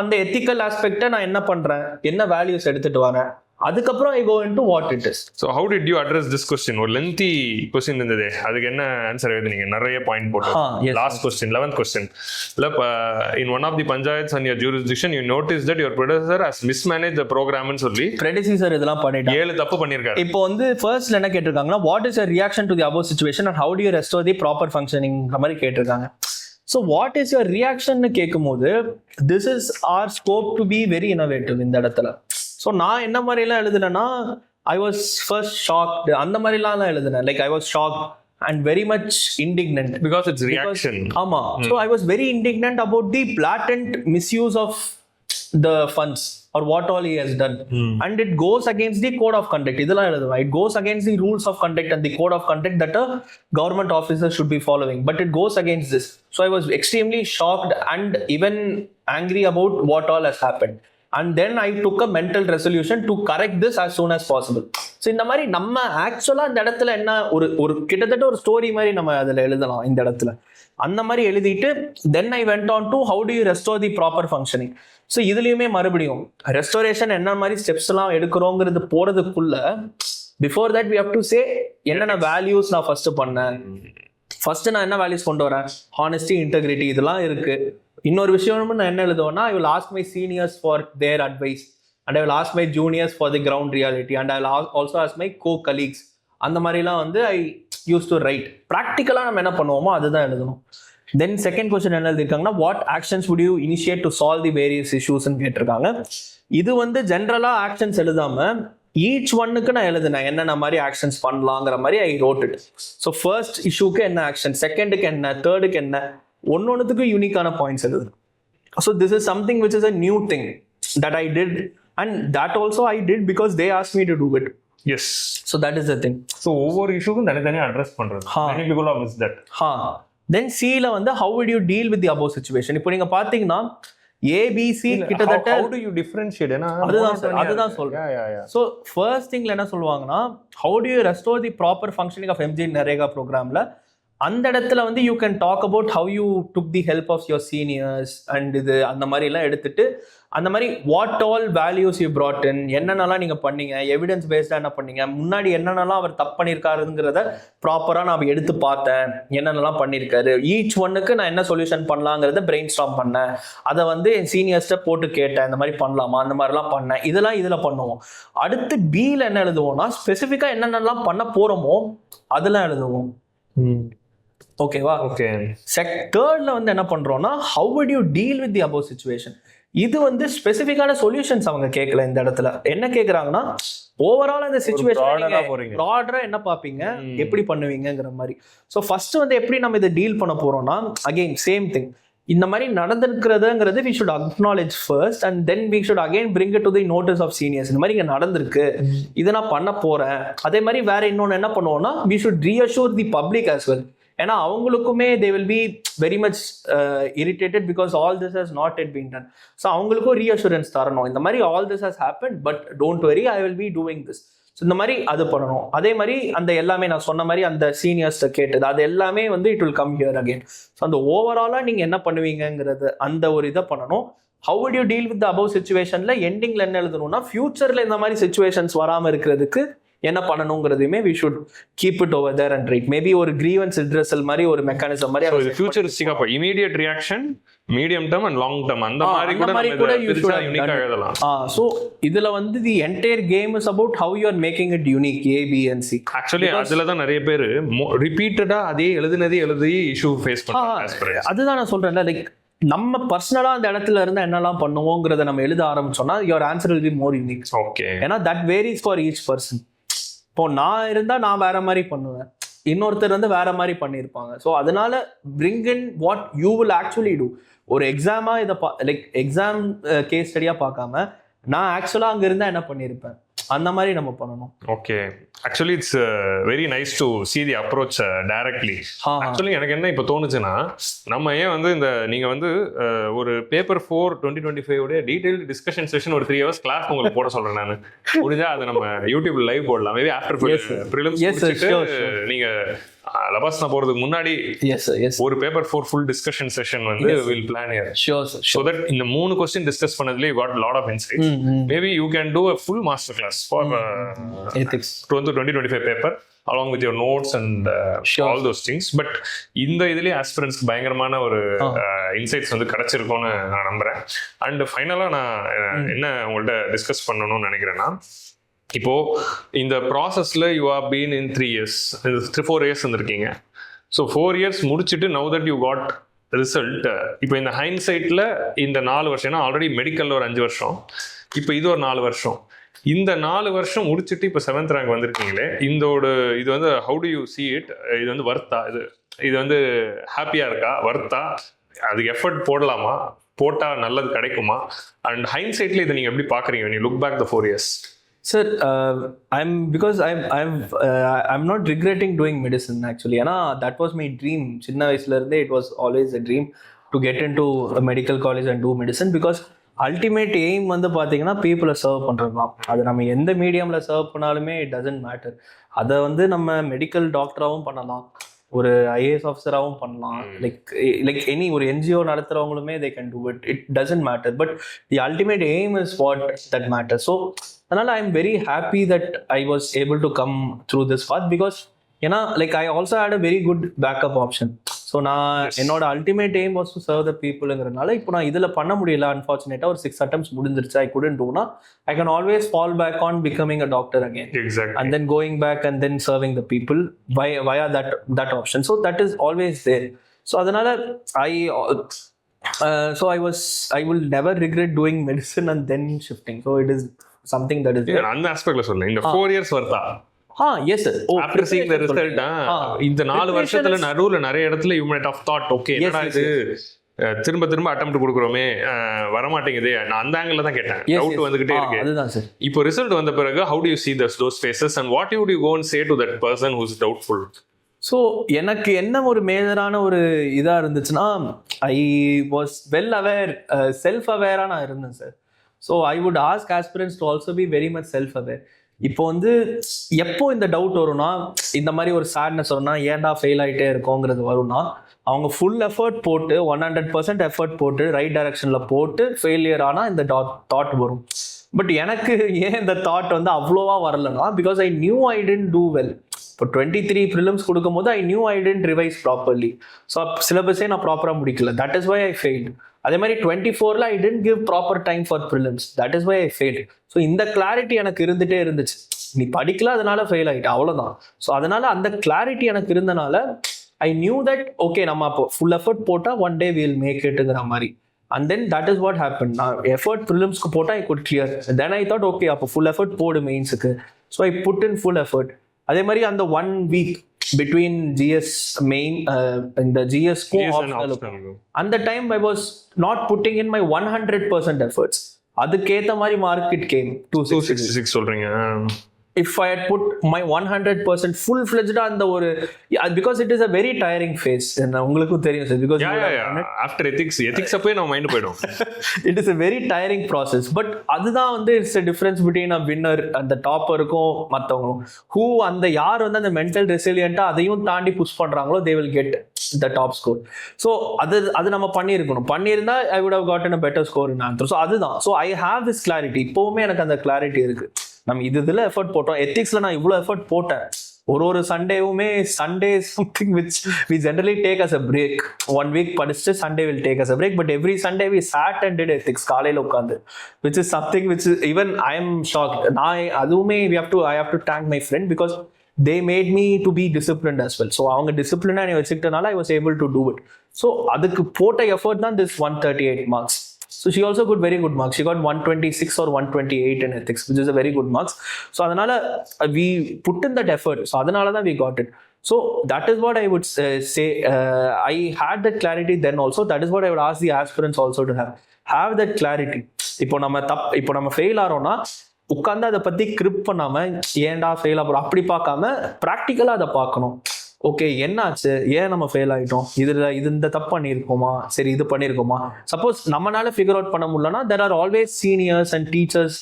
அந்த ethical ஆஸ்பெக்டை நான் என்ன பண்றேன், என்ன வேல்யூஸ் எடுத்துட்டு வரேன், அதுக்கப்புறம் I go into what it is. So how did you address this question? ஒரு லென்த்தி கொஸ்டின் இருந்தது, அதுக்கு என்ன ஆன்சர் எழுதுனீங்க? நிறைய பாயிண்ட் போட்டு. Last question, 11th question. In one of the panchayats and your jurisdiction you notice that your predecessor has mismanage the ப்ரோக்ராம்னு சொல்லி ப்ரெடிசர் இதெல்லாம் பண்ணிட்டு 7 தப்பு பண்ணிருக்காரு. இப்போ வந்து ஃபர்ஸ்ட்ல என்ன கேட்டிருக்காங்கன்னா, what is your reaction to the above situation and how do you restore the proper functioning மாதிரி கேட்டிருக்காங்க. So what is your reaction கேட்கும்போது, this is our scope to be very innovative இந்த இடத்துல. ஸோ நான் என்ன மாதிரிலாம் எழுதுனேன்னா, ஐ வாஸ் ஃபர்ஸ்ட் ஷாக்ட் அந்த மாதிரிலாம் எழுதுனேன். Like I was shocked and very much indignant because it's reaction. ஆமா. So I was very indignant about the blatant misuse of the funds or what all he has done. And it goes against the code of conduct. இதெல்லாம் எழுதுவேன். It goes against the rules of conduct and the code of conduct that a government officer should be following. But it goes against this. So I was extremely shocked and even angry about what all has happened. And then I took a mental resolution to correct this as soon as possible. So இந்த மாதிரி நம்ம ஆக்சுவலாக இந்த இடத்துல என்ன ஒரு கிட்டத்தட்ட ஒரு ஸ்டோரி மாதிரி நம்ம அதில் எழுதலாம் இந்த இடத்துல. அந்த மாதிரி எழுதிட்டு then I went on to how do you restore the proper functioning. So இதுலேயுமே மறுபடியும் ரெஸ்டோரேஷன் என்ன மாதிரி ஸ்டெப்ஸ் எல்லாம் எடுக்கிறோங்கிறது போகிறதுக்குள்ள before that we have to say என்னென்ன வேல்யூஸ் நான் ஃபர்ஸ்ட் பண்ணேன், ஃபர்ஸ்ட் நான் என்ன வேல்யூஸ் கொண்டு வரேன், ஹானஸ்டி, இன்டெகிரிட்டி, இதெல்லாம் இருக்கு. இன்னொரு விஷயம் நான் என்ன எழுதுவேன்னா, I will ask my seniors for their advice and I will ask my juniors for the ground reality and I will also ask my colleagues. அந்த மாதிரிலாம் வந்து ஐ யூஸ் டு ரைட். ப்ராக்டிக்கலாக நம்ம என்ன பண்ணுவோமோ அதுதான் எழுதணும். தென் செகண்ட் கொஸ்டின் என்ன எழுதிருக்காங்கன்னா, what actions would you initiate to solve the various இஷ்யூஸ்ன்னு கேட்டிருக்காங்க. இது வந்து ஜென்ரலாக ஆக்ஷன்ஸ் எழுதாம ஈச் ஒன்னுக்கு நான் எழுதுனேன் என்னென்ன மாதிரி ஆக்ஷன்ஸ் பண்ணலாங்கிற மாதிரி ஐ ரோட் இட். ஸோ ஃபர்ஸ்ட் இஷ்யூக்கு என்ன ஆக்ஷன், செகண்டுக்கு என்ன, தேர்டுக்கு என்ன, ஒன்னொன்னுக்கு யூனிக்கான பாயிண்ட்ஸ் எழுதுது. So this is something which is a new thing that I did and that also I did because they ask me to do it. Yes. So that is the thing. So ஒவ்வொரு இஷ்யூக்கும் தனித்தனியாக address பண்ணுறது. தென் சில வந்து how would you deal with the above situation. இப்போ நீங்க பாத்தீங்கன்னா ABC கிட்டத்தட்ட how do you differentiate? அதுதான் சொல்றேன். ஸோ ஃபர்ஸ்ட் திங்ல என்ன சொல்லுவாங்கன்னா, how do you restore the proper functioning of MJ NREGA ப்ரோக்ராம்ல, அந்த இடத்துல வந்து you can talk about how you took the help of your seniors and இது அந்த மாதிரி எல்லாம் எடுத்துட்டு அந்த மாதிரி what all values you brought in, என்னென்னலாம் நீங்கள் பண்ணீங்க, எவிடன்ஸ் பேஸ்டாக என்ன பண்ணீங்க, முன்னாடி என்னென்னலாம் அவர் தப்பு பண்ணியிருக்காருங்கிறத ப்ராப்பராக நான் எடுத்து பார்த்தேன், என்னென்னலாம் பண்ணியிருக்காரு, ஈச் ஒன்னுக்கு நான் என்ன சொல்யூஷன் பண்ணலாங்கிறத பிரெயின் ஸ்டார்ம் பண்ணேன், அதை வந்து என் சீனியர்ஸ்ட்டை போட்டு கேட்டேன், இந்த மாதிரி பண்ணலாமா, அந்த மாதிரிலாம் பண்ணேன், இதெல்லாம் இதில் பண்ணுவோம். அடுத்து பியில் என்ன எழுதுவோம்னா, ஸ்பெசிஃபிக்காக என்னென்னலாம் பண்ண போகிறோமோ அதெல்லாம் எழுதுவோம். ஓகேவா? ஓகே. தேர்ட்ல வந்து என்ன பண்றோம்னா, how would you deal with the above situation. இது வந்து ஸ்பெசிஃபிக்கான சொல்யூஷன்ஸ் அவங்க கேட்கல. இந்த இடத்துல என்ன கேட்கறாங்கன்னா, ஓவரால் அந்த சிச்சுவேஷன் ப்ராடரா என்ன பார்ப்பீங்க, எப்படி பண்ணுவீங்கிற மாதிரி. ஸோ ஃபர்ஸ்ட் வந்து எப்படி நம்ம இதை டீல் பண்ண போறோம்னா, அகைன் சேம் திங், இந்த மாதிரி நடந்திருக்கிறதுங்கிறது we should acknowledge first and then we should again bring it to the notice of seniors. இந்த மாதிரி இங்க நடந்திருக்கு, இதை நான் பண்ண போறேன். அதே மாதிரி வேற இன்னொன்று என்ன பண்ணுவோம்னா, we should reassure the public as well. ஏன்னா அவங்களுக்குமே they will be very much irritated because all this has not yet been done. So அவங்களுக்கும் reassurance தரணும், இந்த மாதிரி all this has happened but don't worry, I will be doing this. So இந்த மாதிரி அது பண்ணணும். அதே மாதிரி அந்த எல்லாமே நான் சொன்ன மாதிரி அந்த சீனியர்ஸ்ட்டை கேட்டது அது எல்லாமே வந்து it will come here again. So அந்த ஓவராலாக நீங்கள் என்ன பண்ணுவீங்கிறது அந்த ஒரு இதை பண்ணணும். How would you deal with above சிச்சுவேஷனில் எண்டிங்கில் என்ன எழுதணும்னா, ஃபியூச்சரில் இந்த மாதிரி சிச்சுவேஷன்ஸ் வராமல் இருக்கிறதுக்கு என்ன பண்ணணுங்கிறதையுமே we should keep it over there and write. Maybe ஒரு grievance redressal மாதிரி ஒரு மெக்கானிசம் மாதிரி ஃபியூச்சரிஸ்டிக்கா இப்போ immediate reaction, medium term and long term அந்த மாதிரி கூட யூனிக்கா எழுதலாம். சோ இதுல வந்து the entire game is about how you are making it unique, A, B and C. Actually அதுல தான் நிறைய பேர் ரிப்பீட்டடா அதே எழுதி இஷ்யூ ஃபேஸ் பண்றாங்க. அதுதான் நான் சொல்றேன்ல, லைக் நம்ம பர்சனலா அந்த இடத்துல இருந்து என்னெல்லாம் பண்ணுவோங்கிறத நம்ம எழுத ஆரம்பிச்சோம்னா your answer will be more unique. Okay. ஏன்னா that varies for each person. இப்போ நான் இருந்தா நான் வேற மாதிரி பண்ணுவேன், இன்னொருத்தர் வந்து வேற மாதிரி பண்ணியிருப்பாங்க. ஸோ அதனால bring in what you will actually do. ஒரு எக்ஸாமா இதை லைக் எக்ஸாம் கேஸ் ஸ்டடியா பார்க்காம நான் ஆக்சுவலா அங்க இருந்தா என்ன பண்ணியிருப்பேன் அந்த மாதிரி நம்ம பண்ணணும். Okay. Actually it's very nice to see the approach directly. Actually எனக்கு என்ன இப்போ தோணுச்சுன்னா, நம்ம ஏன் வந்து இந்த நீங்க வந்து ஒரு பேப்பர் 4 2025 உடைய டீடைல் டிஸ்கஷன் செஷன் ஒரு 3 hours கிளாஸ் உங்களுக்கு போட சொல்றேன். நான் முடிஞ்சா அதை நம்ம யூடியூப்ல லைவ் போடலாம். மேபி ஆஃப்டர் ப்ரிலிம்ஸ் நீங்க லபாஸ்னா போறதுக்கு முன்னாடி ஒரு பேப்பர் 4 ஃபுல் டிஸ்கஷன் செஷன் வந்து will plan here. So that இந்த 3 क्वेश्चन டிஸ்கஸ் பண்ணதுல you got a lot of insights. Maybe you can do a full master class for ethics 2025 paper along with your notes and all those things. But இந்த இதுலயே aspirants பயங்கரமான ஒரு insights வந்து கிடைச்சிருக்கும்னு நான் நம்புறேன். And ஃபைனலா நான் என்ன உங்கள்ட்ட டிஸ்கஸ் பண்ணணும்னு நினைக்கிறேன்னா, இப்போ இந்த ப்ராசஸ்ல you are been in 3 years 4 years இருந்திருக்கீங்க. ஸோ 4 years முடிச்சுட்டு now that you got result. இப்போ இந்த ஹைண்ட்சைட்ல இந்த 4 வருஷம், ஏன்னா ஆல்ரெடி மெடிக்கல்ல ஒரு 5 வருஷம், இப்போ இது ஒரு 4 வருஷம், இந்த 4 வருஷம் முடிச்சுட்டு இப்போ 7th ரேங்க் வந்திருக்கீங்களே, இது வந்து how do you see it? இது வந்து வர்த்தா? இது வந்து ஹாப்பியா இருக்கா? வர்த்தா? அதுக்கு எஃபர்ட் போடலாமா? போட்டா நல்லது கிடைக்குமா? அண்ட் ஹைண்ட்சைட்ல இதை நீங்க எப்படி பாக்குறீங்க when you look back the 4 years? Sir, I'm not regretting doing medicine actually. ஏன்னா that was my dream. சின்ன வயசுல இருந்தே it was always a dream to get into a medical college and do medicine because ultimate aim வந்து பார்த்தீங்கன்னா பீப்புளை serve பண்ணுறது தான். அது நம்ம எந்த மீடியமில் சர்வ் பண்ணாலுமே it doesn't matter. அதை வந்து நம்ம மெடிக்கல் டாக்டராகவும் பண்ணலாம், ஒரு ஐஏஎஸ் ஆஃபீஸராகவும் பண்ணலாம், லைக் எனி ஒரு NGO நடத்துகிறவங்களுமே they can do it. It doesn't matter. But the ultimate aim is what that matters. So அதனால I am very happy that I was able to come through this path because ஏன்னா like I also had a very good backup option. So நான் என்னோட ultimate aim was to serve the பீப்புளுங்கிறதுனால இப்போ நான் இதில் பண்ண முடியல. அன்ஃபார்ச்சுனேட்டாக ஒரு 6 attempts முடிஞ்சிருச்சு. ஐ குடன்ட் டூனா I can always fall back on becoming a doctor again and then going back and then serving the people via that option. So that is always there. So அதனால I will never regret doing medicine and then shifting. So it is something that is there. அந்த ஆஸ்பெக்ட்ல சொல்றேன். இந்த 4 years Wardha yes sir. after seeing the result இந்த 4 வருஷத்துல நடுவுல நிறைய இடத்துல you might have thought okay என்னடா இது திரும்ப திரும்ப அட்டெம்ப்ட் கொடுக்குறோமே வர மாட்டேங்குது. நான் அந்த ஆங்கிள் தான் கேட்டேன். டவுட் வந்துகிட்டே இருக்கு. அதுதான் சார். இப்போ ரிசல்ட் வந்த பிறகு how do you see those faces and what would you go and say to that person who is doubtful? So எனக்கு என்ன ஒரு மேஜரான ஒரு இதாக இருந்துச்சுன்னா I was well aware, self அவேராக நான் இருந்தேன் sir. So I would ask aspirants to also be very much self aware. இப்போ வந்து எப்போ இந்த டவுட் வரும்னா இந்த மாதிரி ஒரு சேட்னஸ் வரும்னா ஏன்டா ஃபெயில் ஆகிட்டே இருக்கோங்கிறது வரும்னா அவங்க ஃபுல் எஃபர்ட் போட்டு 100% எஃபர்ட் போட்டு ரைட் டைரக்ஷனில் போட்டு ஃபெயிலியர் ஆனால் இந்த தாட் வரும். பட் எனக்கு ஏன் இந்த தாட் வந்து அவ்வளோவா வரலன்னா because I knew I didn't do well. இப்போ 23 ப்ரிலிம்ஸ் கொடுக்கும்போது I knew I didn't revise properly. So சிலபஸே நான் ப்ராப்பராக முடிக்கல. That is why I failed. அதே மாதிரி 24ல் I didn't give proper time for prelims. That is why I failed. So இந்த கிளாரிட்டி எனக்கு இருந்துகிட்டே இருந்துச்சு. நீ படிக்கல அதனால ஃபெயில் ஆகிட்டு அவ்வளோதான். ஸோ அதனால அந்த கிளாரிட்டி எனக்கு இருந்தனால ஐ நியூ தட் ஓகே நம்ம அப்போ ஃபுல் எஃபர்ட் போட்டால் ஒன் டே வில் மேக் இட்டுங்கிற மாதிரி. And then that is what happened. நான் எஃபர்ட் ப்ரிலிம்ஸ்க்கு போட்டால் I could clear. Then I thought okay அப்போ ஃபுல் எஃபர்ட் போடு மெயின்ஸுக்கு. So I put in full effort. அதே மாதிரி அந்த 1 week between GS main இந்த GS அந்த time I was not putting in my 100% efforts. அதுக்கேற்ற மாதிரி மார்க் இட் கேம் 266 சொல்றீங்க. If I had put my 100% full-fledged அந்த ஒரு because it is a very tiring phase. உங்களுக்கும் தெரியும் சார். because after ethics அப்பவே நம்ம மைண்ட் போய்டும். It is a very tiring process. but அதுதான் வந்து it's a difference between a winner and the topper-க்கும் மற்றவங்களும் who அந்த யார் வந்து அந்த மென்டல் ரெசிலியண்டா அதையும் தாண்டி புஷ் பண்றாங்களோ they will get the top score. so அது நம்ம பண்ணியிருந்தா I would have gotten a better score in answer. so அதுதான். so I have this clarity. இப்போவுமே எனக்கு அந்த கிளாரிட்டி இருக்கு. நம்ம இதில் எஃபர்ட் போட்டோம். எத்திக்ஸில் நான் இவ்வளோ எஃபர்ட் போட்டேன். ஒரு சண்டேவுமே Sunday something which we generally take as a break. 1 week படிச்சுட்டு Sunday will take as a break. But every Sunday we sat and did ethics காலையில் உட்காந்து which is something which even I am shocked. நான் அதுவுமே I have to thank my friend because they made me to be disciplined as well. So அவங்க டிசிப்ளினாக நீ வச்சுக்கிட்டனால I was able to do it. So அதுக்கு போட்ட effort தான் this 138 marks. So she also got very good marks. She got 126 or 128 in ethics, which is a very good marks. So adanala we put in that effort. So adanala da we got it. So that is what I would say. I had that clarity then also. That is what I would ask the aspirants also to have that clarity. இப்போ நம்ம fail ஆறோம்னா உட்காந்து அதை பத்தி grip பண்ணாம ஏன்டா fail ஆகிறோம் அப்படி பார்க்காம ப்ராக்டிக்கலா அதை பார்க்கணும். ஓகே என்னாச்சு, ஏன் நம்ம ஃபெயில் ஆகிட்டோம், இந்த தப்பு பண்ணியிருக்கோமா, சரி இது பண்ணியிருக்கோமா. சப்போஸ் நம்மளால ஃபிகர் அவுட் பண்ண முடியலன்னா there are always seniors and teachers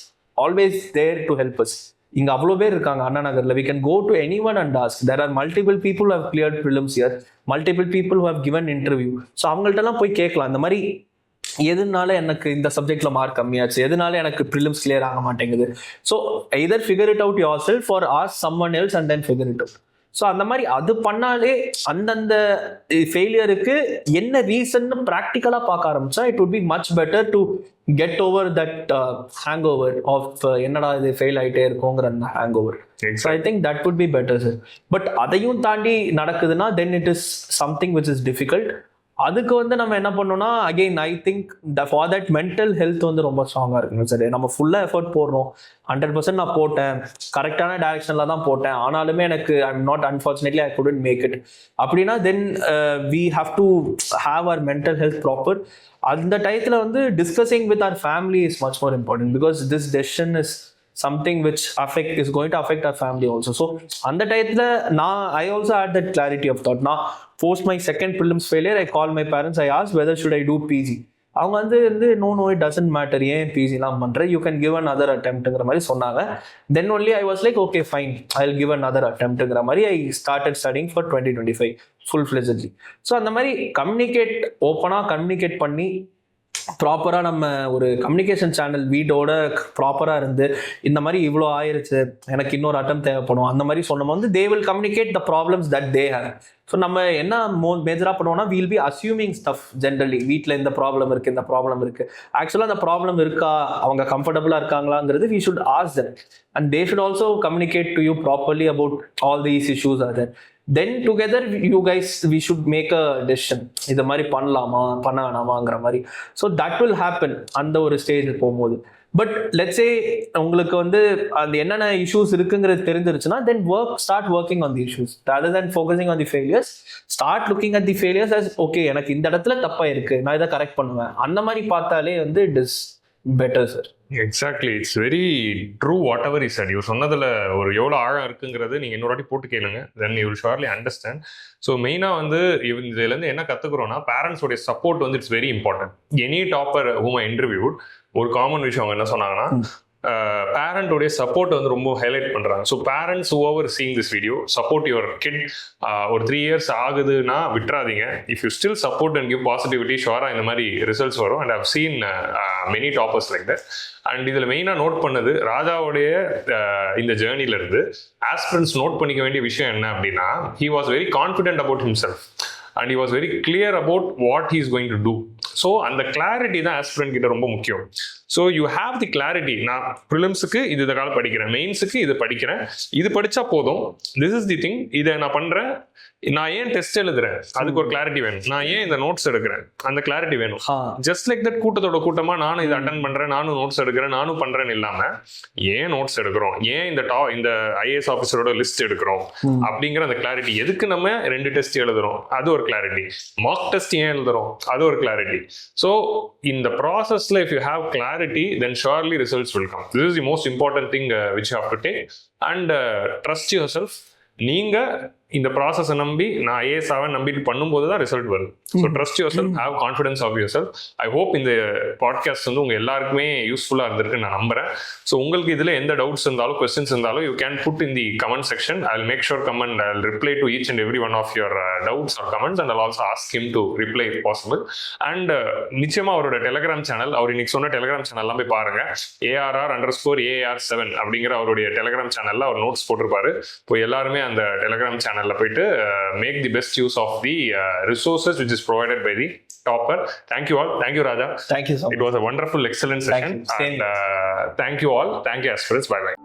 always there to help us. இங்க அவ்வளோ பேர் இருக்காங்க அண்ணா நகர்ல. We can go to anyone and ask. There are multiple people who have cleared prelims here, multiple people who have given interview. So அவங்கள்ட்டலாம் போய் கேட்கலாம் இந்த மாதிரி எதுனால எனக்கு இந்த சப்ஜெக்ட்ல மார்க் கம்மியாச்சு, எதனால எனக்கு ப்ரிலிம்ஸ் கிளியர் ஆக மாட்டேங்குது. So either figure it out yourself or ask someone else and then figure it out. So அந்த மாதிரி அது பண்ணாலே அந்தந்த ஃபெயிலியருக்கு என்ன ரீசன் ப்ராக்டிக்கலாக பார்க்க ஆரம்பிச்சா it would be much better to get over that hangover of என்னடா இது ஃபெயில் ஆகிட்டே இருக்கோங்கிற அந்த hangover. So I think that would be better sir. But அதையும் தாண்டி நடக்குதுன்னா then it is something which is difficult. அதுக்கு வந்து நம்ம என்ன பண்ணோம்னா again I think for that mental health வந்து ரொம்ப ஸ்ட்ராங்காக இருக்கணும் சார். நம்ம ஃபுல்லாக எஃபர்ட் போடுறோம், 100% நான் போட்டேன், கரெக்டான டைரக்ஷனில் தான் போட்டேன், ஆனாலுமே எனக்கு I'm not unfortunately I couldn't make it அப்படின்னா then we have to have our mental health proper. அந்த டயத்தில் வந்து discussing with our family is much more important because this decision is something which is going to affect our family also. So அந்த டயத்துல I also had that clarity of thought. நான் post my second prelims failure, I called my parents, I asked whether should I do PG. அவங்க வந்து no it doesn't matter, ஏன் பிஜிலாம் பண்ற, you can give another attemptங்கிற மாதிரி சொன்னாங்க. Then only I was like okay fine, I'll give another attemptங்கிற மாதிரி I started studying for 2025 full-fledgedly. So அந்த மாதிரி ஓப்பனாக கம்யூனிகேட் பண்ணி ப்ராப்பராக நம்ம ஒரு கம்யூனிகேஷன் சேனல் வீடோட ப்ராப்பராக இருந்து இந்த மாதிரி இவ்வளோ ஆயிருச்சு, எனக்கு இன்னொரு அட்டம் தேவைப்படும் அந்த மாதிரி சொன்னோம் வந்து they will communicate the problems that they have. So நம்ம என்ன மேஜராக பண்ணுவோம்னா we'll be assuming stuff generally. வீட்டில் இந்த ப்ராப்ளம் இருக்குது, இந்த ப்ராப்ளம் இருக்குது, ஆக்சுவலாக அந்த ப்ராப்ளம் இருக்கா, அவங்க கம்ஃபர்டபுளாக இருக்காங்களாங்கிறது we should ask them, and they should also communicate to you properly about all these issues are there. Then together you guys we should make a decision, இது மாதிரி பண்ணலாமா பண்ண வேணாமாங்கிற மாதிரி. ஸோ தட் வில் ஹேப்பன் அந்த ஒரு stage போகும்போது. But let's say உங்களுக்கு வந்து அந்த என்னென்ன இஷ்யூஸ் இருக்குங்கிறது தெரிஞ்சிருச்சுன்னா then start working on the issues rather than focusing on the failures. Start looking at the failures as okay எனக்கு இந்த இடத்துல தப்பா இருக்கு, நான் இதை கரெக்ட் பண்ணுவேன், அந்த மாதிரி பார்த்தாலே வந்து it is better sir. Exactly, it's very true what ever is. இவர் சொன்னதில் ஒரு எவ்வளோ ஆழம் இருக்குங்கிறது நீங்கள் இன்னொரு வாட்டி போட்டு கேளுங்க, then you will surely understand. So மெயினாக வந்து இதுலேருந்து என்ன கற்றுக்குறோன்னா பேரண்ட்ஸோடைய சப்போர்ட் வந்து it's very important. Any topper whom interviewed ஒரு காமன் விஷயம் அவங்க என்ன சொன்னாங்கன்னா பேரண்டோடைய சப்போர்ட் வந்து ரொம்ப ஹைலைட் பண்றாங்க. So parents over seeing this video support your kid. ஒரு 3 years ஆகுதுன்னா விட்டுறாதீங்க. If you still support and give positivity ஷுவரா இந்த மாதிரி ரிசல்ட்ஸ் வரும். And I've seen many toppers like that. And இதில் மெயினாக நோட் பண்ணது ராஜாவுடைய இந்த ஜேர்னில இருந்து ஆஸ்பிரன்ஸ் நோட் பண்ணிக்க வேண்டிய விஷயம் என்ன அப்படின்னா, he was very confident about himself and he was very clear about what he is going to do. So அந்த கிளாரிட்டி தான் ஆஸ்பிரண்ட் கிட்ட ரொம்ப முக்கியம். So you have the clarity, நான் ப்ரிலிம்ஸுக்கு இது கால படிக்கிறேன், மெயின்ஸுக்கு இது படிக்கிறேன், இது படித்தா போதும், திஸ் இஸ் தி திங், இதை நான் பண்ணுறேன், நான் ஏன் டெஸ்ட் எழுதுறேன் அதுக்கு ஒரு கிளாரிட்டி வேணும், நான் ஏன் இந்த நோட்ஸ் எடுக்கிறேன் அந்த கிளாரிட்டி வேணும். ஜஸ்ட் லைக் தட் கூட்டத்தோட கூட்டமாக நானும் இதை அட்டன் பண்ணுறேன், நானும் நோட்ஸ் எடுக்கிறேன், நானும் பண்ணுறேன்னு இல்லாமல் ஏன் நோட்ஸ் எடுக்கிறோம், ஏன் இந்த ஐஏஎஸ் ஆஃபீஸரோட லிஸ்ட் எடுக்கிறோம் அப்படிங்கிற அந்த கிளாரிட்டி. எதுக்கு நம்ம 2 டெஸ்ட் எழுதுறோம் அது ஒரு கிளாரிட்டி, மார்க் டெஸ்ட் ஏன் எழுதுறோம் அது ஒரு கிளாரிட்டி. ஸோ இந்த ப்ராசஸ்ல if you have clarity then surely results will come. This is the most important thing which you have to take. And trust yourself. நீங்க இந்த ப்ராசஸை நம்பி நான் ஐஏஎஸ் ஆக நம்பிட்டு பண்ணும்போது தான் ரிசல்ட் வருது. So trust yourself, have confidence of yourself. I hope இந்த பாட்காஸ்ட் வந்து உங்க எல்லாருக்குமே யூஸ்ஃபுல்லாக இருந்திருக்கு நான் நம்புறேன். ஸோ உங்களுக்கு இதில் எந்த டவுட்ஸ் இருந்தாலும் கொஸ்டின்ஸ் இருந்தாலும் you can put in the comment section. I will make sure comment, I will reply to each and every one of your doubts or comments and I also ask him to reply if possible. And நிச்சயமா அவரோட Telegram channel, அவர் இன்னைக்கு சொன்ன Telegram சேனல்லாம் போய் பாருங்க. ARR_AR7 அப்படிங்கிற அவருடைய Telegram சேனல்ல அவர் நோட்ஸ் போட்டிருப்பாரு. இப்போ எல்லாருமே அந்த டெலிகிராம் சேனல்ல போயிட்டு make the best use of the resources which is provided by the topper. Thank you all. Thank you, Raja. Thank you so much. It was a wonderful, excellent session. And thank you all. Thank you, aspirants. Bye bye.